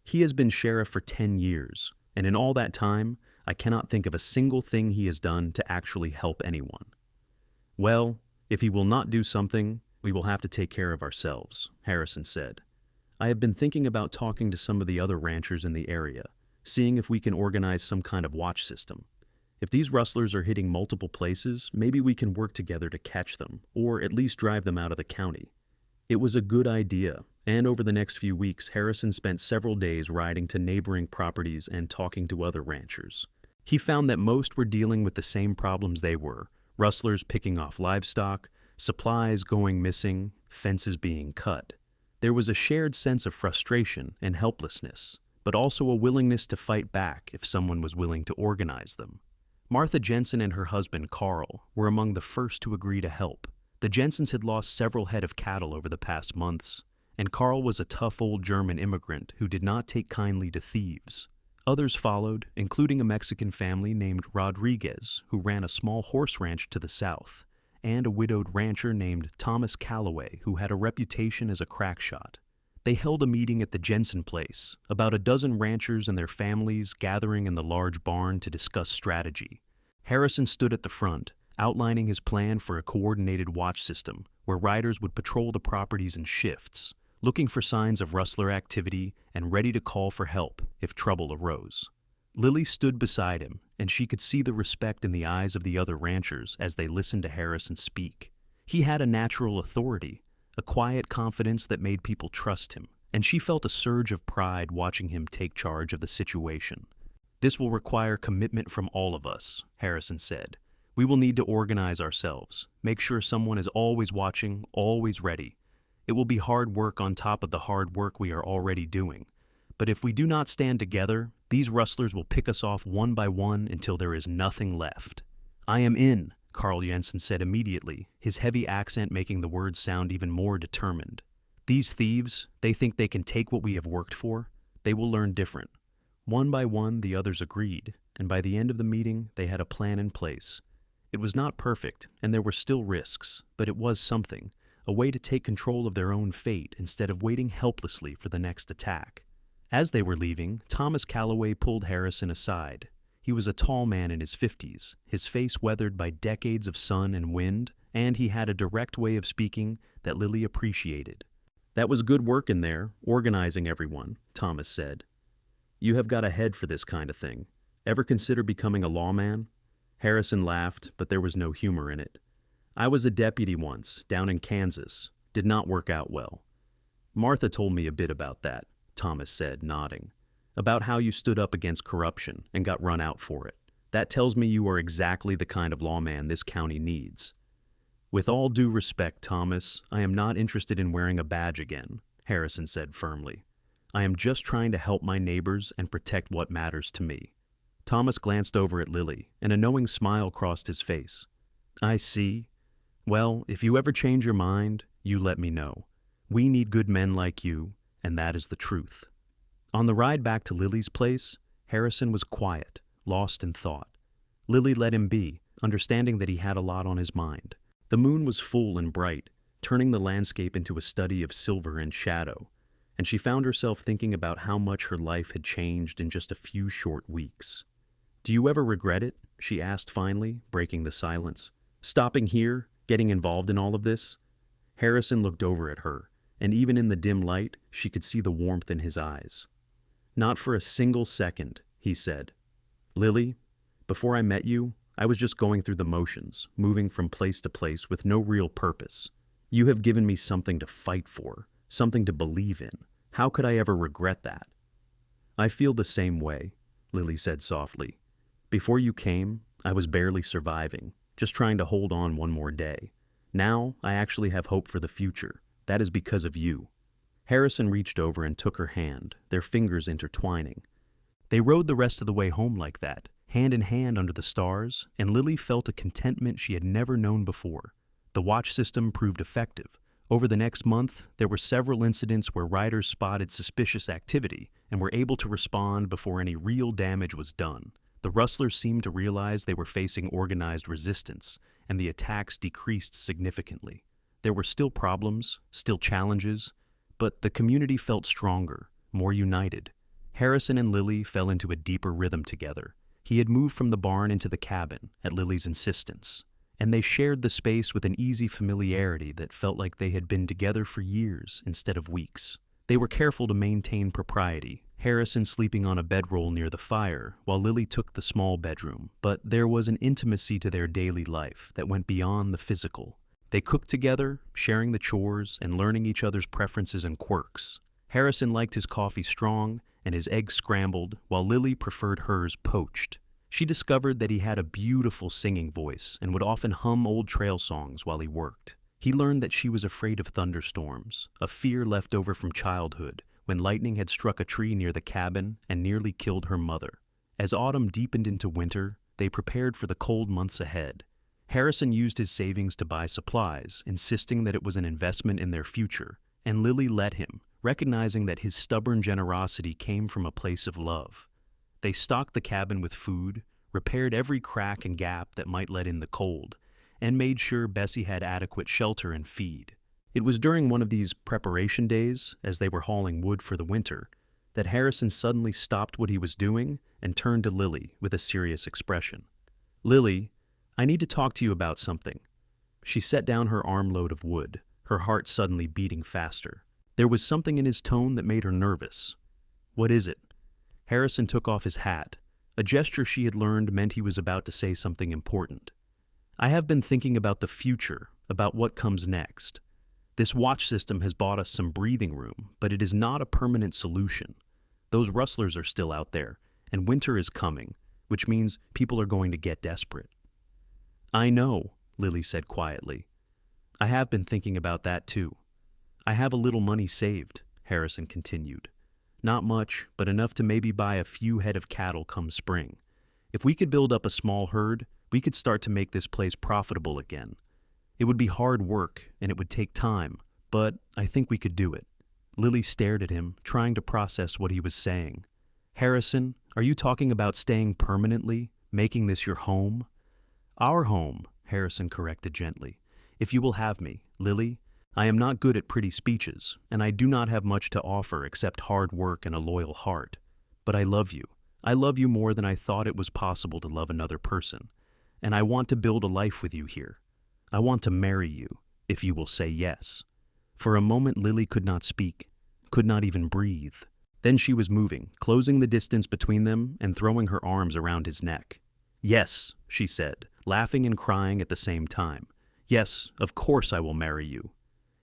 "He has been sheriff for 10 years, and in all that time, I cannot think of a single thing he has done to actually help anyone." "Well, if he will not do something, we will have to take care of ourselves," Harrison said. "I have been thinking about talking to some of the other ranchers in the area, seeing if we can organize some kind of watch system. If these rustlers are hitting multiple places, maybe we can work together to catch them, or at least drive them out of the county." It was a good idea, and over the next few weeks, Harrison spent several days riding to neighboring properties and talking to other ranchers. He found that most were dealing with the same problems they were: Rustlers picking off livestock, supplies going missing, fences being cut. There was a shared sense of frustration and helplessness, but also a willingness to fight back if someone was willing to organize them. Martha Jensen and her husband, Carl, were among the first to agree to help. The Jensens had lost several head of cattle over the past months, and Carl was a tough old German immigrant who did not take kindly to thieves. Others followed, including a Mexican family named Rodriguez, who ran a small horse ranch to the south, and a widowed rancher named Thomas Calloway, who had a reputation as a crack shot. They held a meeting at the Jensen place, about a dozen ranchers and their families gathering in the large barn to discuss strategy. Harrison stood at the front, outlining his plan for a coordinated watch system where riders would patrol the properties in shifts, looking for signs of rustler activity and ready to call for help if trouble arose. Lily stood beside him, and she could see the respect in the eyes of the other ranchers as they listened to Harrison speak. He had a natural authority, a quiet confidence that made people trust him, and she felt a surge of pride watching him take charge of the situation. "This will require commitment from all of us," Harrison said. "We will need to organize ourselves, make sure someone is always watching, always ready. It will be hard work on top of the hard work we are already doing. But if we do not stand together, these rustlers will pick us off one by one until there is nothing left." "I am in," Carl Jensen said immediately, his heavy accent making the words sound even more determined. "These thieves, they think they can take what we have worked for. They will learn different." One by one, the others agreed, and by the end of the meeting, they had a plan in place. It was not perfect, and there were still risks, but it was something, a way to take control of their own fate instead of waiting helplessly for the next attack. As they were leaving, Thomas Calloway pulled Harrison aside. He was a tall man in his 50s, his face weathered by decades of sun and wind, and he had a direct way of speaking that Lily appreciated. "That was good work in there, organizing everyone," Thomas said. "You have got a head for this kind of thing. Ever consider becoming a lawman?" Harrison laughed, but there was no humor in it. "I was a deputy once, down in Kansas. Did not work out well." "Martha told me a bit about that," Thomas said, nodding. "About how you stood up against corruption and got run out for it. That tells me you are exactly the kind of lawman this county needs." "With all due respect, Thomas, I am not interested in wearing a badge again," Harrison said firmly. "I am just trying to help my neighbors and protect what matters to me." Thomas glanced over at Lily, and a knowing smile crossed his face. "I see. Well, if you ever change your mind, you let me know. We need good men like you, and that is the truth." On the ride back to Lily's place, Harrison was quiet, lost in thought. Lily let him be, understanding that he had a lot on his mind. The moon was full and bright, turning the landscape into a study of silver and shadow, and she found herself thinking about how much her life had changed in just a few short weeks. "Do you ever regret it?" she asked finally, breaking the silence. "Stopping here, getting involved in all of this?" Harrison looked over at her, and even in the dim light, she could see the warmth in his eyes. "Not for a single second," he said. "Lily, before I met you, I was just going through the motions, moving from place to place with no real purpose. You have given me something to fight for, something to believe in. How could I ever regret that?" "I feel the same way," Lily said softly. "Before you came, I was barely surviving, just trying to hold on one more day. Now, I actually have hope for the future. That is because of you." Harrison reached over and took her hand, their fingers intertwining. They rode the rest of the way home like that, hand in hand under the stars, and Lily felt a contentment she had never known before. The watch system proved effective. Over the next month, there were several incidents where riders spotted suspicious activity and were able to respond before any real damage was done. The rustlers seemed to realize they were facing organized resistance, and the attacks decreased significantly. There were still problems, still challenges, but the community felt stronger, more united. Harrison and Lily fell into a deeper rhythm together. He had moved from the barn into the cabin, at Lily's insistence, and they shared the space with an easy familiarity that felt like they had been together for years instead of weeks. They were careful to maintain propriety, Harrison sleeping on a bedroll near the fire, while Lily took the small bedroom, but there was an intimacy to their daily life that went beyond the physical. They cooked together, sharing the chores and learning each other's preferences and quirks. Harrison liked his coffee strong and his eggs scrambled, while Lily preferred hers poached. She discovered that he had a beautiful singing voice and would often hum old trail songs while he worked. He learned that she was afraid of thunderstorms, a fear left over from childhood when lightning had struck a tree near the cabin and nearly killed her mother. As autumn deepened into winter, they prepared for the cold months ahead. Harrison used his savings to buy supplies, insisting that it was an investment in their future, and Lily let him, recognizing that his stubborn generosity came from a place of love. They stocked the cabin with food, repaired every crack and gap that might let in the cold, and made sure Bessie had adequate shelter and feed. It was during one of these preparation days, as they were hauling wood for the winter, that Harrison suddenly stopped what he was doing and turned to Lily with a serious expression. "Lily, I need to talk to you about something." She set down her armload of wood, her heart suddenly beating faster. There was something in his tone that made her nervous. "What is it?" Harrison took off his hat. A gesture she had learned meant he was about to say something important. "I have been thinking about the future, about what comes next. This watch system has bought us some breathing room, but it is not a permanent solution. Those rustlers are still out there, and winter is coming, which means people are going to get desperate." "I know," Lily said quietly. "I have been thinking about that too. I have a little money saved," Harrison continued. "Not much, but enough to maybe buy a few head of cattle come spring. If we could build up a small herd, we could start to make this place profitable again. It would be hard work, and it would take time, but I think we could do it." Lily stared at him, trying to process what he was saying. "Harrison, are you talking about staying permanently, making this your home?" "Our home," Harrison corrected gently. "If you will have me, Lily. I am not good at pretty speeches, and I do not have much to offer except hard work and a loyal heart. But I love you. I love you more than I thought it was possible to love another person, and I want to build a life with you here. I want to marry you, if you will say yes." For a moment Lily could not speak, could not even breathe. Then she was moving, closing the distance between them and throwing her arms around his neck. "Yes," she said, laughing and crying at the same time. "Yes, of course I will marry you."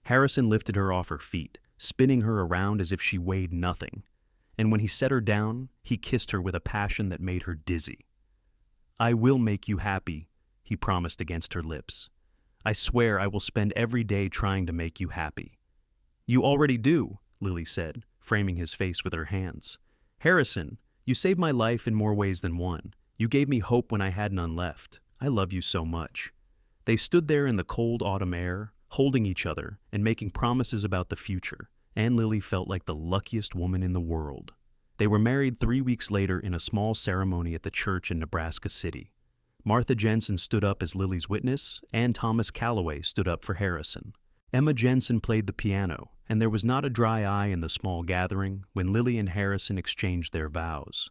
Harrison lifted her off her feet, spinning her around as if she weighed nothing. And when he set her down, he kissed her with a passion that made her dizzy. "I will make you happy," he promised against her lips. "I swear I will spend every day trying to make you happy." "You already do," Lily said, framing his face with her hands. "Harrison, you saved my life in more ways than one. You gave me hope when I had none left. I love you so much." They stood there in the cold autumn air, holding each other and making promises about the future, and Lily felt like the luckiest woman in the world. They were married 3 weeks later in a small ceremony at the church in Nebraska City. Martha Jensen stood up as Lily's witness, and Thomas Calloway stood up for Harrison. Emma Jensen played the piano, and there was not a dry eye in the small gathering when Lily and Harrison exchanged their vows.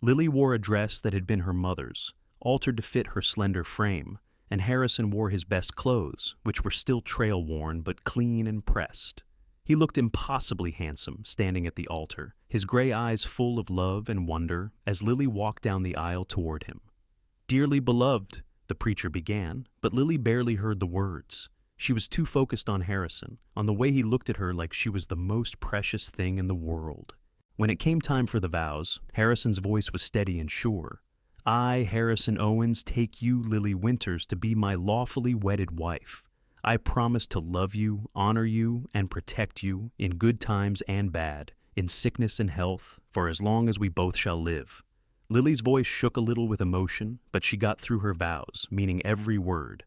Lily wore a dress that had been her mother's, altered to fit her slender frame, and Harrison wore his best clothes, which were still trail-worn but clean and pressed. He looked impossibly handsome standing at the altar, his gray eyes full of love and wonder as Lily walked down the aisle toward him. "Dearly beloved," the preacher began, but Lily barely heard the words. She was too focused on Harrison, on the way he looked at her like she was the most precious thing in the world. When it came time for the vows, Harrison's voice was steady and sure. "I, Harrison Owens, take you, Lily Winters, to be my lawfully wedded wife. I promise to love you, honor you, and protect you, in good times and bad, in sickness and health, for as long as we both shall live." Lily's voice shook a little with emotion, but she got through her vows, meaning every word.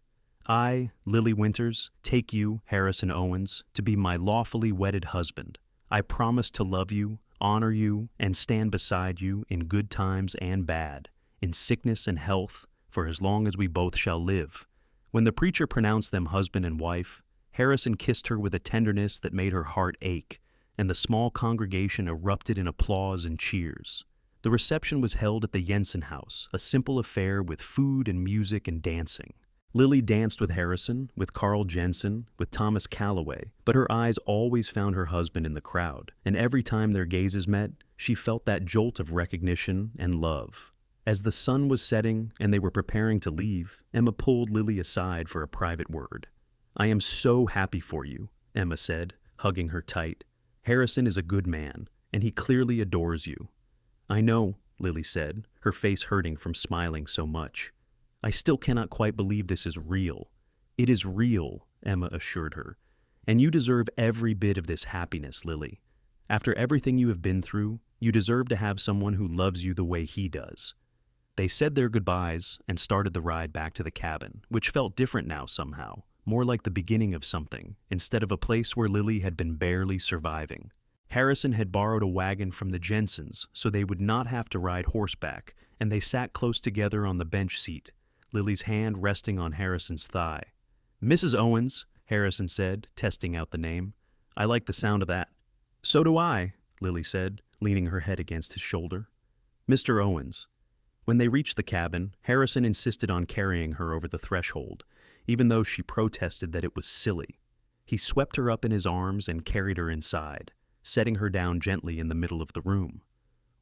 "I, Lily Winters, take you, Harrison Owens, to be my lawfully wedded husband. I promise to love you, honor you, and stand beside you in good times and bad, in sickness and health, for as long as we both shall live." When the preacher pronounced them husband and wife, Harrison kissed her with a tenderness that made her heart ache, and the small congregation erupted in applause and cheers. The reception was held at the Jensen house, a simple affair with food and music and dancing. Lily danced with Harrison, with Carl Jensen, with Thomas Calloway, but her eyes always found her husband in the crowd, and every time their gazes met, she felt that jolt of recognition and love. As the sun was setting and they were preparing to leave, Emma pulled Lily aside for a private word. "I am so happy for you," Emma said, hugging her tight. "Harrison is a good man, and he clearly adores you." "I know," Lily said, her face hurting from smiling so much. I still cannot quite believe this is real. It is real, Emma assured her. And you deserve every bit of this happiness, Lily. After everything you have been through, you deserve to have someone who loves you the way he does. They said their goodbyes and started the ride back to the cabin, which felt different now somehow, more like the beginning of something, instead of a place where Lily had been barely surviving. Harrison had borrowed a wagon from the Jensens so they would not have to ride horseback, and they sat close together on the bench seat, Lily's hand resting on Harrison's thigh. Mrs. Owens, Harrison said, testing out the name. I like the sound of that. So do I, Lily said, leaning her head against his shoulder. Mr. Owens. When they reached the cabin, Harrison insisted on carrying her over the threshold, even though she protested that it was silly. He swept her up in his arms and carried her inside, setting her down gently in the middle of the room.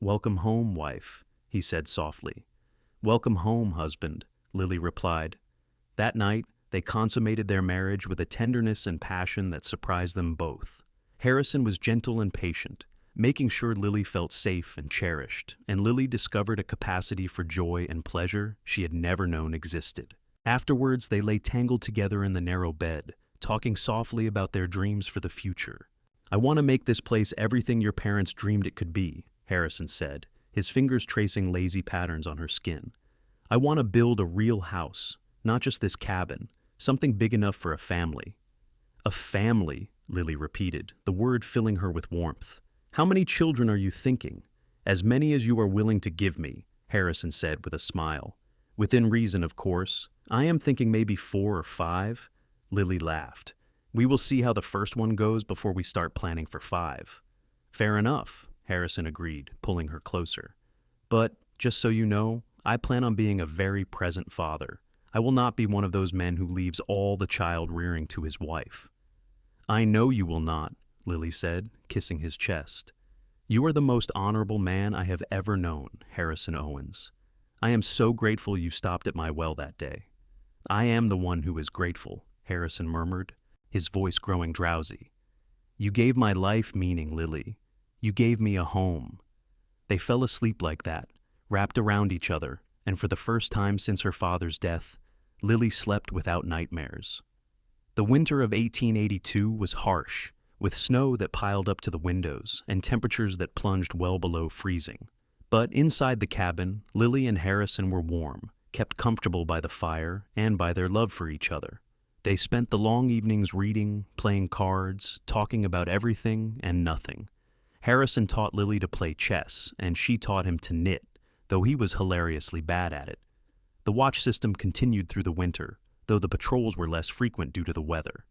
Welcome home, wife, he said softly. Welcome home, husband, Lily replied. That night, they consummated their marriage with a tenderness and passion that surprised them both. Harrison was gentle and patient, making sure Lily felt safe and cherished, and Lily discovered a capacity for joy and pleasure she had never known existed. Afterwards, they lay tangled together in the narrow bed, talking softly about their dreams for the future. I want to make this place everything your parents dreamed it could be, Harrison said, his fingers tracing lazy patterns on her skin. I want to build a real house, not just this cabin, something big enough for a family. A family, Lily repeated, the word filling her with warmth. How many children are you thinking? As many as you are willing to give me, Harrison said with a smile. Within reason, of course. I am thinking maybe 4 or 5. Lily laughed. We will see how the first one goes before we start planning for 5. Fair enough, Harrison agreed, pulling her closer. But, just so you know, I plan on being a very present father. I will not be one of those men who leaves all the child rearing to his wife. I know you will not, Lily said, kissing his chest. You are the most honorable man I have ever known, Harrison Owens. I am so grateful you stopped at my well that day. I am the one who is grateful, Harrison murmured, his voice growing drowsy. You gave my life meaning, Lily. You gave me a home. They fell asleep like that, wrapped around each other, and for the first time since her father's death, Lily slept without nightmares. The winter of 1882 was harsh, with snow that piled up to the windows and temperatures that plunged well below freezing. But inside the cabin, Lily and Harrison were warm, kept comfortable by the fire and by their love for each other. They spent the long evenings reading, playing cards, talking about everything and nothing. Harrison taught Lily to play chess, and she taught him to knit, though he was hilariously bad at it. The watch system continued through the winter, though the patrols were less frequent due to the weather.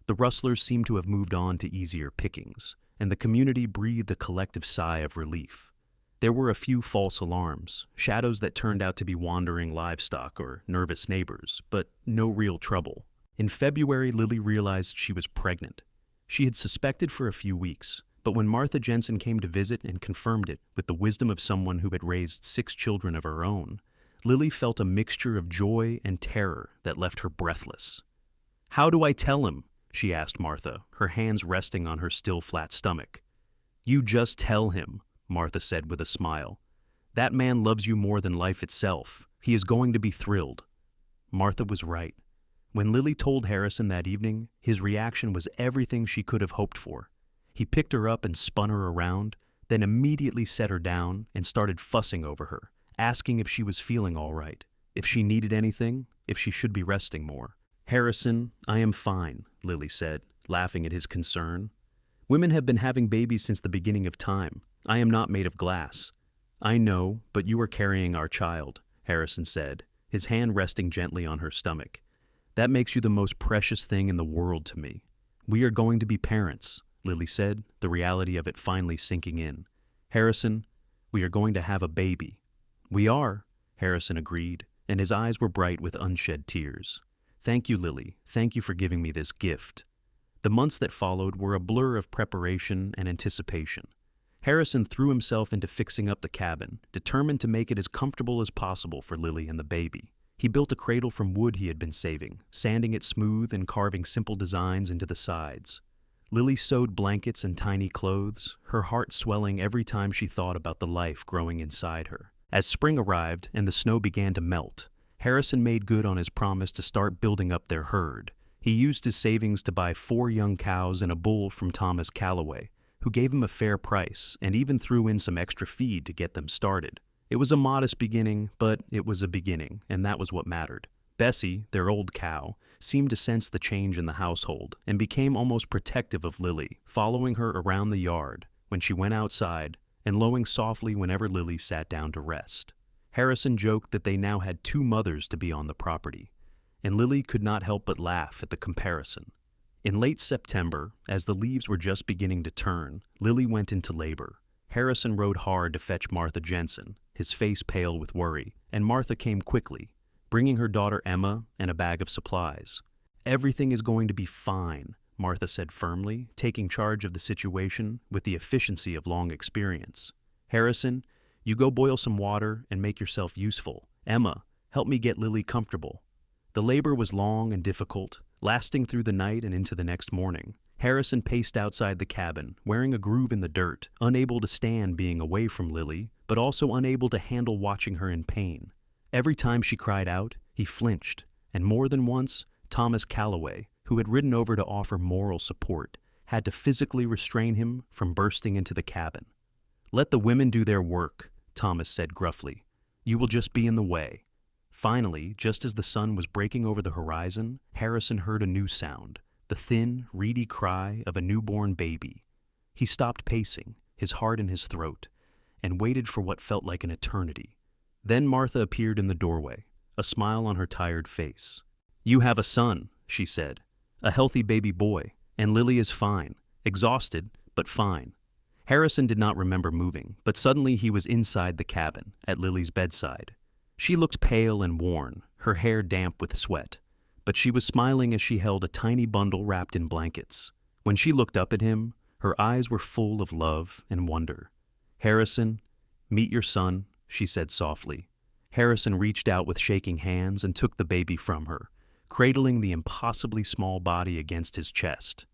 The Rustlers seemed to have moved on to easier pickings, and the community breathed a collective sigh of relief. There were a few false alarms, shadows that turned out to be wandering livestock or nervous neighbors, but no real trouble. In February, Lily realized she was pregnant. She had suspected for a few weeks, but when Martha Jensen came to visit and confirmed it with the wisdom of someone who had raised 6 children of her own, Lily felt a mixture of joy and terror that left her breathless. How do I tell him? She asked Martha, her hands resting on her still flat stomach. You just tell him, Martha said with a smile. That man loves you more than life itself. He is going to be thrilled. Martha was right. When Lily told Harrison that evening, his reaction was everything she could have hoped for. He picked her up and spun her around, then immediately set her down and started fussing over her, asking if she was feeling all right, if she needed anything, if she should be resting more. Harrison, I am fine, Lily said, laughing at his concern. Women have been having babies since the beginning of time. I am not made of glass. I know, but you are carrying our child, Harrison said, his hand resting gently on her stomach. That makes you the most precious thing in the world to me. We are going to be parents, Lily said, the reality of it finally sinking in. Harrison, we are going to have a baby. We are, Harrison agreed, and his eyes were bright with unshed tears. Thank you, Lily. Thank you for giving me this gift. The months that followed were a blur of preparation and anticipation. Harrison threw himself into fixing up the cabin, determined to make it as comfortable as possible for Lily and the baby. He built a cradle from wood he had been saving, sanding it smooth and carving simple designs into the sides. Lily sewed blankets and tiny clothes, her heart swelling every time she thought about the life growing inside her. As spring arrived and the snow began to melt, Harrison made good on his promise to start building up their herd. He used his savings to buy 4 young cows and a bull from Thomas Calloway, who gave him a fair price and even threw in some extra feed to get them started. It was a modest beginning, but it was a beginning, and that was what mattered. Bessie, their old cow, seemed to sense the change in the household and became almost protective of Lily, following her around the yard when she went outside and lowing softly whenever Lily sat down to rest. Harrison joked that they now had 2 mothers to be on the property, and Lily could not help but laugh at the comparison. In late September, as the leaves were just beginning to turn, Lily went into labor. Harrison rode hard to fetch Martha Jensen, his face pale with worry, and Martha came quickly, bringing her daughter Emma and a bag of supplies. "Everything is going to be fine," Martha said firmly, taking charge of the situation with the efficiency of long experience. "Harrison, you go boil some water and make yourself useful. Emma, help me get Lily comfortable." The labor was long and difficult, lasting through the night and into the next morning. Harrison paced outside the cabin, wearing a groove in the dirt, unable to stand being away from Lily, but also unable to handle watching her in pain. Every time she cried out, he flinched, and more than once, Thomas Calloway, who had ridden over to offer moral support, had to physically restrain him from bursting into the cabin. "Let the women do their work," Thomas said gruffly. "You will just be in the way." Finally, just as the sun was breaking over the horizon, Harrison heard a new sound, the thin, reedy cry of a newborn baby. He stopped pacing, his heart in his throat, and waited for what felt like an eternity. Then Martha appeared in the doorway, a smile on her tired face. "You have a son," she said, "a healthy baby boy, and Lily is fine, exhausted, but fine." Harrison did not remember moving, but suddenly he was inside the cabin, at Lily's bedside. She looked pale and worn, her hair damp with sweat, but she was smiling as she held a tiny bundle wrapped in blankets. When she looked up at him, her eyes were full of love and wonder. "Harrison, meet your son," she said softly. Harrison reached out with shaking hands and took the baby from her, cradling the impossibly small body against his chest.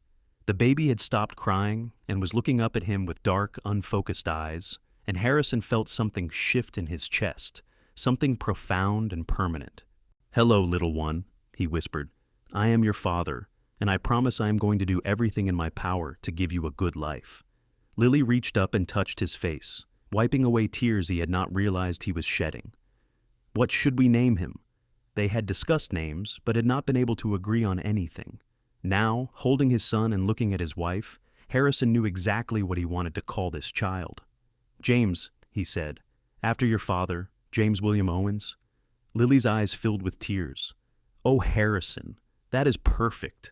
The baby had stopped crying and was looking up at him with dark, unfocused eyes, and Harrison felt something shift in his chest, something profound and permanent. "Hello, little one," he whispered. "I am your father, and I promise I am going to do everything in my power to give you a good life." Lily reached up and touched his face, wiping away tears he had not realized he was shedding. "What should we name him?" They had discussed names, but had not been able to agree on anything. Now, holding his son and looking at his wife, Harrison knew exactly what he wanted to call this child. "James," he said, "after your father, James William Owens." Lily's eyes filled with tears. "Oh, Harrison, that is perfect."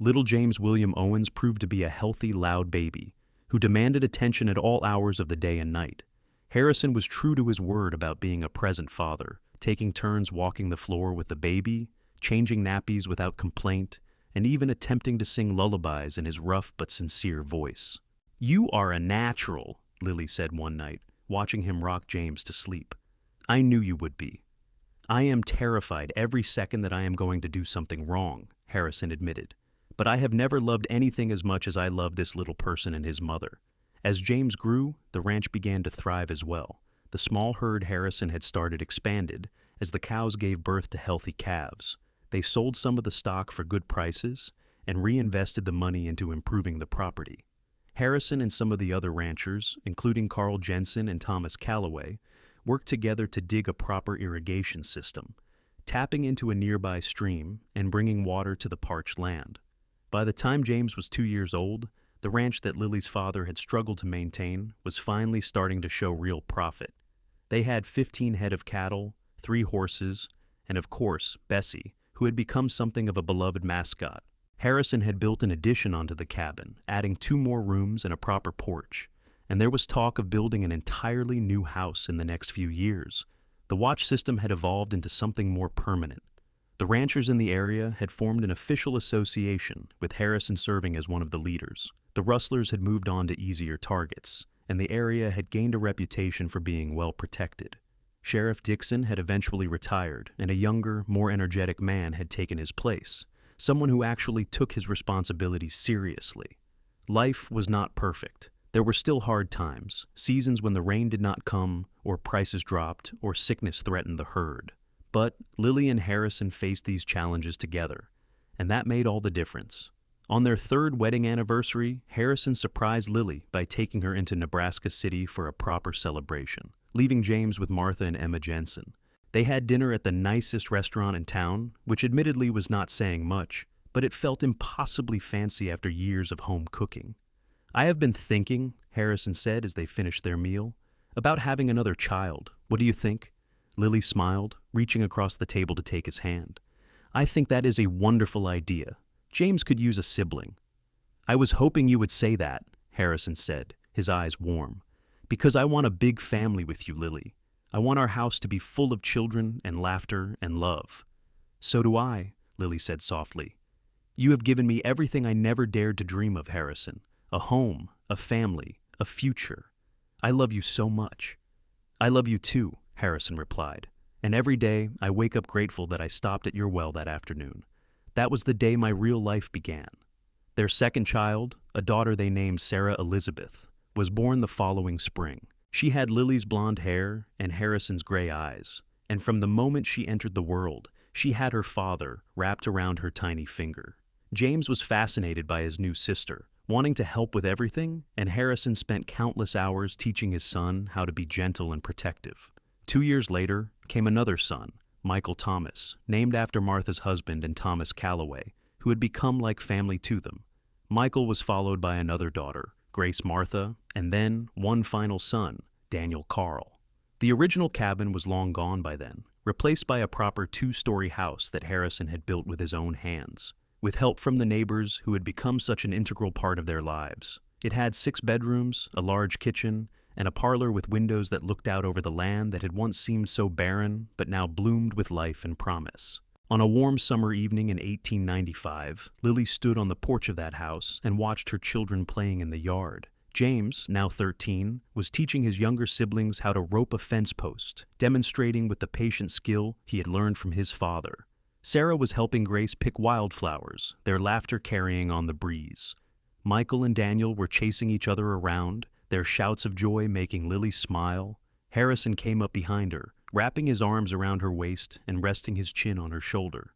Little James William Owens proved to be a healthy, loud baby who demanded attention at all hours of the day and night. Harrison was true to his word about being a present father, taking turns walking the floor with the baby, changing nappies without complaint, and even attempting to sing lullabies in his rough but sincere voice. "You are a natural," Lily said one night, watching him rock James to sleep. "I knew you would be." "I am terrified every second that I am going to do something wrong," Harrison admitted. "But I have never loved anything as much as I love this little person and his mother." As James grew, the ranch began to thrive as well. The small herd Harrison had started expanded as the cows gave birth to healthy calves. They sold some of the stock for good prices and reinvested the money into improving the property. Harrison and some of the other ranchers, including Carl Jensen and Thomas Calloway, worked together to dig a proper irrigation system, tapping into a nearby stream and bringing water to the parched land. By the time James was 2 years old, the ranch that Lily's father had struggled to maintain was finally starting to show real profit. They had 15 head of cattle, 3 horses, and of course, Bessie, who had become something of a beloved mascot. Harrison had built an addition onto the cabin, adding 2 more rooms and a proper porch, and there was talk of building an entirely new house in the next few years. The watch system had evolved into something more permanent. The ranchers in the area had formed an official association, with Harrison serving as one of the leaders. The Rustlers had moved on to easier targets, and the area had gained a reputation for being well protected. Sheriff Dixon had eventually retired, and a younger, more energetic man had taken his place, someone who actually took his responsibilities seriously. Life was not perfect, There were still hard times, seasons when the rain did not come, or prices dropped, or sickness threatened the herd. But Lily and Harrison faced these challenges together, and that made all the difference. On their third wedding anniversary, Harrison surprised Lily by taking her into Nebraska City for a proper celebration, leaving James with Martha and Emma Jensen. They had dinner at the nicest restaurant in town, which admittedly was not saying much, but it felt impossibly fancy after years of home cooking. "I have been thinking," Harrison said as they finished their meal, "about having another child. What do you think?" Lily smiled, reaching across the table to take his hand. "I think that is a wonderful idea. James could use a sibling." "I was hoping you would say that," Harrison said, his eyes warm, "because I want a big family with you, Lily. I want our house to be full of children and laughter and love." "So do I," Lily said softly. "You have given me everything I never dared to dream of, Harrison. A home, a family, a future. I love you so much." "I love you too," Harrison replied, "and every day I wake up grateful that I stopped at your well that afternoon. That was the day my real life began." Their second child, a daughter they named Sarah Elizabeth, was born the following spring. She had Lily's blonde hair and Harrison's gray eyes, and from the moment she entered the world, she had her father wrapped around her tiny finger. James was fascinated by his new sister, wanting to help with everything, and Harrison spent countless hours teaching his son how to be gentle and protective. 2 years later came another son, Michael Thomas, named after Martha's husband and Thomas Calloway, who had become like family to them. Michael was followed by another daughter, Grace Martha, and then one final son, Daniel Carl. The original cabin was long gone by then, replaced by a proper 2-story house that Harrison had built with his own hands, with help from the neighbors who had become such an integral part of their lives. It had 6 bedrooms, a large kitchen, and a parlor with windows that looked out over the land that had once seemed so barren but now bloomed with life and promise. On a warm summer evening in 1895, Lily stood on the porch of that house and watched her children playing in the yard. James, now 13, was teaching his younger siblings how to rope a fence post, demonstrating with the patient skill he had learned from his father. Sarah was helping Grace pick wildflowers, their laughter carrying on the breeze. Michael and Daniel were chasing each other around, their shouts of joy making Lily smile. Harrison came up behind her, wrapping his arms around her waist and resting his chin on her shoulder.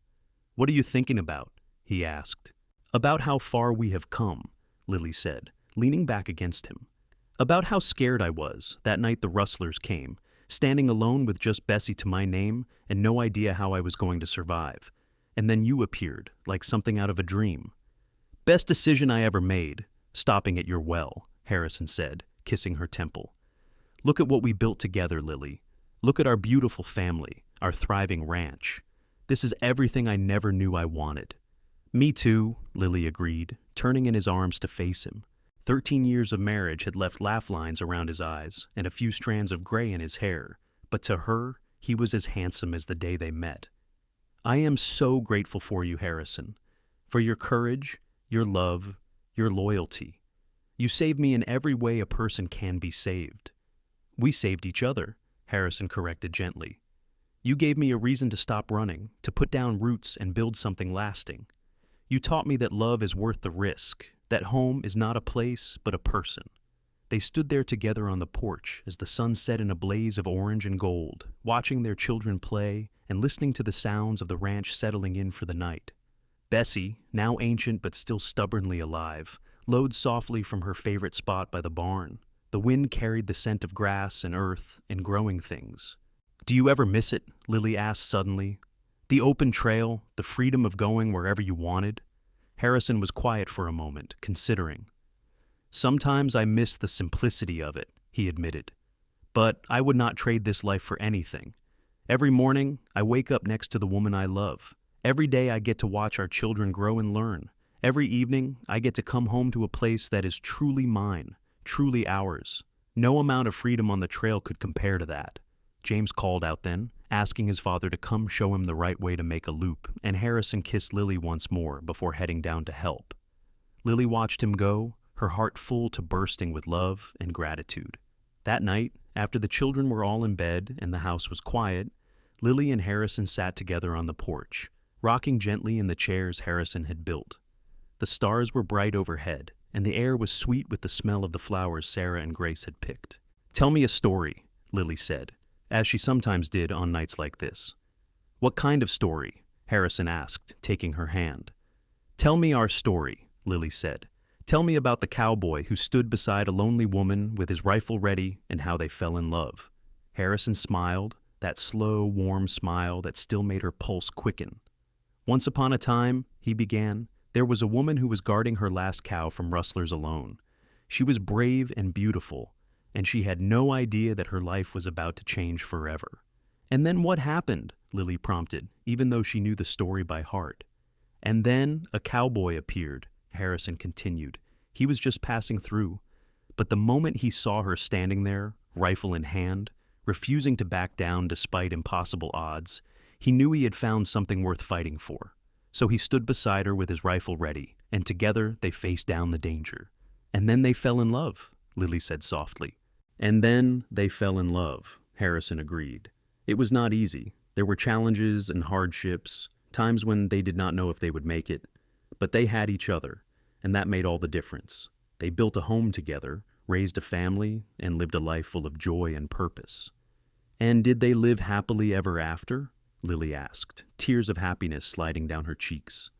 "What are you thinking about?" he asked. "About how far we have come," Lily said, leaning back against him. "About how scared I was that night the Rustlers came, standing alone with just Bessie to my name and no idea how I was going to survive. And then you appeared, like something out of a dream." "Best decision I ever made, stopping at your well," Harrison said, kissing her temple. "Look at what we built together, Lily. Look at our beautiful family, our thriving ranch. This is everything I never knew I wanted." "Me too," Lily agreed, turning in his arms to face him. 13 years of marriage had left laugh lines around his eyes and a few strands of gray in his hair, but to her, he was as handsome as the day they met. "I am so grateful for you, Harrison, for your courage, your love, your loyalty. You saved me in every way a person can be saved." "We saved each other," Harrison corrected gently. "You gave me a reason to stop running, to put down roots and build something lasting. You taught me that love is worth the risk, that home is not a place, but a person." They stood there together on the porch as the sun set in a blaze of orange and gold, watching their children play and listening to the sounds of the ranch settling in for the night. Bessie, now ancient but still stubbornly alive, lowed softly from her favorite spot by the barn. The wind carried the scent of grass and earth and growing things. "Do you ever miss it?" Lily asked suddenly. "The open trail, the freedom of going wherever you wanted?" Harrison was quiet for a moment, considering. "Sometimes I miss the simplicity of it," he admitted. "But I would not trade this life for anything. Every morning, I wake up next to the woman I love. Every day I get to watch our children grow and learn. Every evening, I get to come home to a place that is truly mine, truly ours. No amount of freedom on the trail could compare to that." James called out then, asking his father to come show him the right way to make a loop, and Harrison kissed Lily once more before heading down to help. Lily watched him go, her heart full to bursting with love and gratitude. That night, after the children were all in bed and the house was quiet, Lily and Harrison sat together on the porch, rocking gently in the chairs Harrison had built. The stars were bright overhead, and the air was sweet with the smell of the flowers Sarah and Grace had picked. "Tell me a story," Lily said, as she sometimes did on nights like this. "What kind of story?" Harrison asked, taking her hand. "Tell me our story," Lily said. "Tell me about the cowboy who stood beside a lonely woman with his rifle ready and how they fell in love." Harrison smiled, that slow, warm smile that still made her pulse quicken. "Once upon a time," he began, "there was a woman who was guarding her last cow from rustlers alone. She was brave and beautiful, and she had no idea that her life was about to change forever." "And then what happened?" Lily prompted, even though she knew the story by heart. "And then a cowboy appeared," Harrison continued. "He was just passing through. But the moment he saw her standing there, rifle in hand, refusing to back down despite impossible odds, he knew he had found something worth fighting for. So he stood beside her with his rifle ready, and together they faced down the danger. And then they fell in love," Lily said softly. "And then they fell in love," Harrison agreed. "It was not easy. There were challenges and hardships, times when they did not know if they would make it. But they had each other, and that made all the difference. They built a home together, raised a family, and lived a life full of joy and purpose." "And did they live happily ever after?" Lily asked, tears of happiness sliding down her cheeks.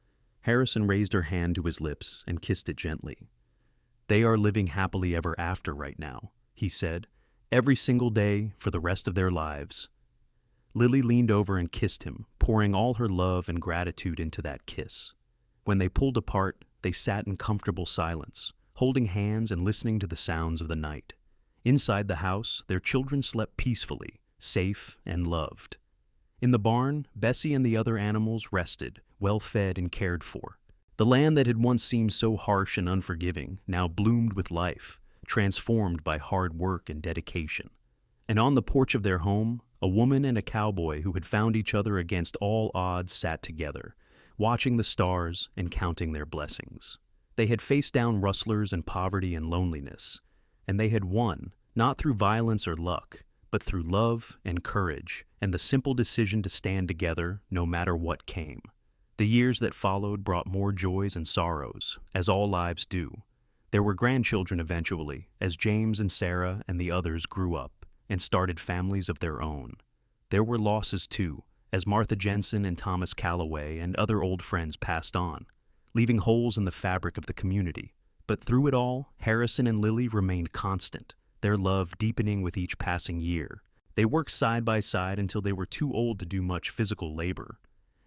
Harrison raised her hand to his lips and kissed it gently. "They are living happily ever after right now," he said, "every single day for the rest of their lives." Lily leaned over and kissed him, pouring all her love and gratitude into that kiss. When they pulled apart, they sat in comfortable silence, holding hands and listening to the sounds of the night. Inside the house, their children slept peacefully, safe and loved. In the barn, Bessie and the other animals rested, well fed and cared for. The land that had once seemed so harsh and unforgiving now bloomed with life, transformed by hard work and dedication. And on the porch of their home, a woman and a cowboy who had found each other against all odds sat together, watching the stars and counting their blessings. They had faced down rustlers and poverty and loneliness, and they had won, not through violence or luck, but through love and courage and the simple decision to stand together no matter what came. The years that followed brought more joys and sorrows, as all lives do. There were grandchildren eventually, as James and Sarah and the others grew up and started families of their own. There were losses too, as Martha Jensen and Thomas Calloway and other old friends passed on, leaving holes in the fabric of the community. But through it all, Harrison and Lily remained constant, their love deepening with each passing year. They worked side by side until they were too old to do much physical labor.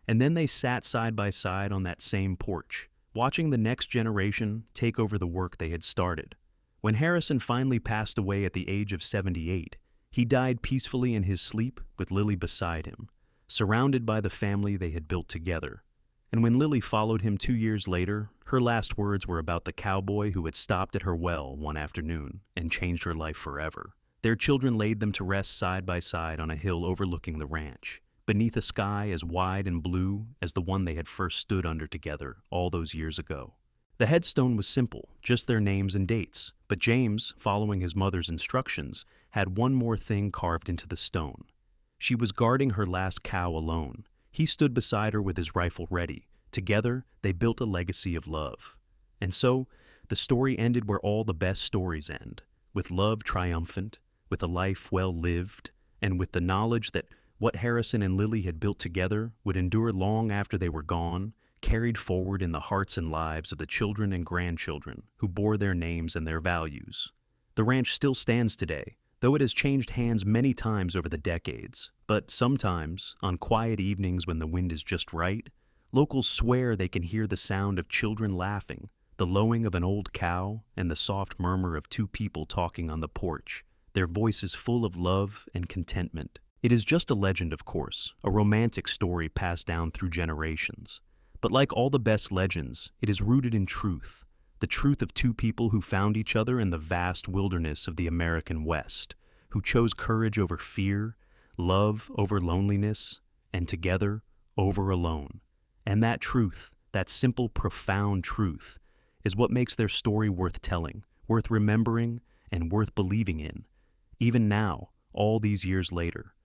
And then they sat side by side on that same porch, watching the next generation take over the work they had started. When Harrison finally passed away at the age of 78, he died peacefully in his sleep with Lily beside him, surrounded by the family they had built together. And when Lily followed him 2 years later, her last words were about the cowboy who had stopped at her well one afternoon and changed her life forever. Their children laid them to rest side by side on a hill overlooking the ranch, beneath a sky as wide and blue as the one they had first stood under together all those years ago. The headstone was simple, just their names and dates, but James, following his mother's instructions, had one more thing carved into the stone. She was guarding her last cow alone. He stood beside her with his rifle ready. Together, they built a legacy of love. And so, the story ended where all the best stories end, with love triumphant, with a life well lived, and with the knowledge that what Harrison and Lily had built together would endure long after they were gone, carried forward in the hearts and lives of the children and grandchildren who bore their names and their values. The ranch still stands today, though it has changed hands many times over the decades. But sometimes, on quiet evenings when the wind is just right, locals swear they can hear the sound of children laughing, the lowing of an old cow, and the soft murmur of two people talking on the porch, their voices full of love and contentment. It is just a legend, of course, a romantic story passed down through generations. But like all the best legends, it is rooted in truth, the truth of two people who found each other in the vast wilderness of the American West, who chose courage over fear, love over loneliness, and together over alone. And that truth, that simple, profound truth, is what makes their story worth telling, worth remembering, and worth believing in, even now, all these years later.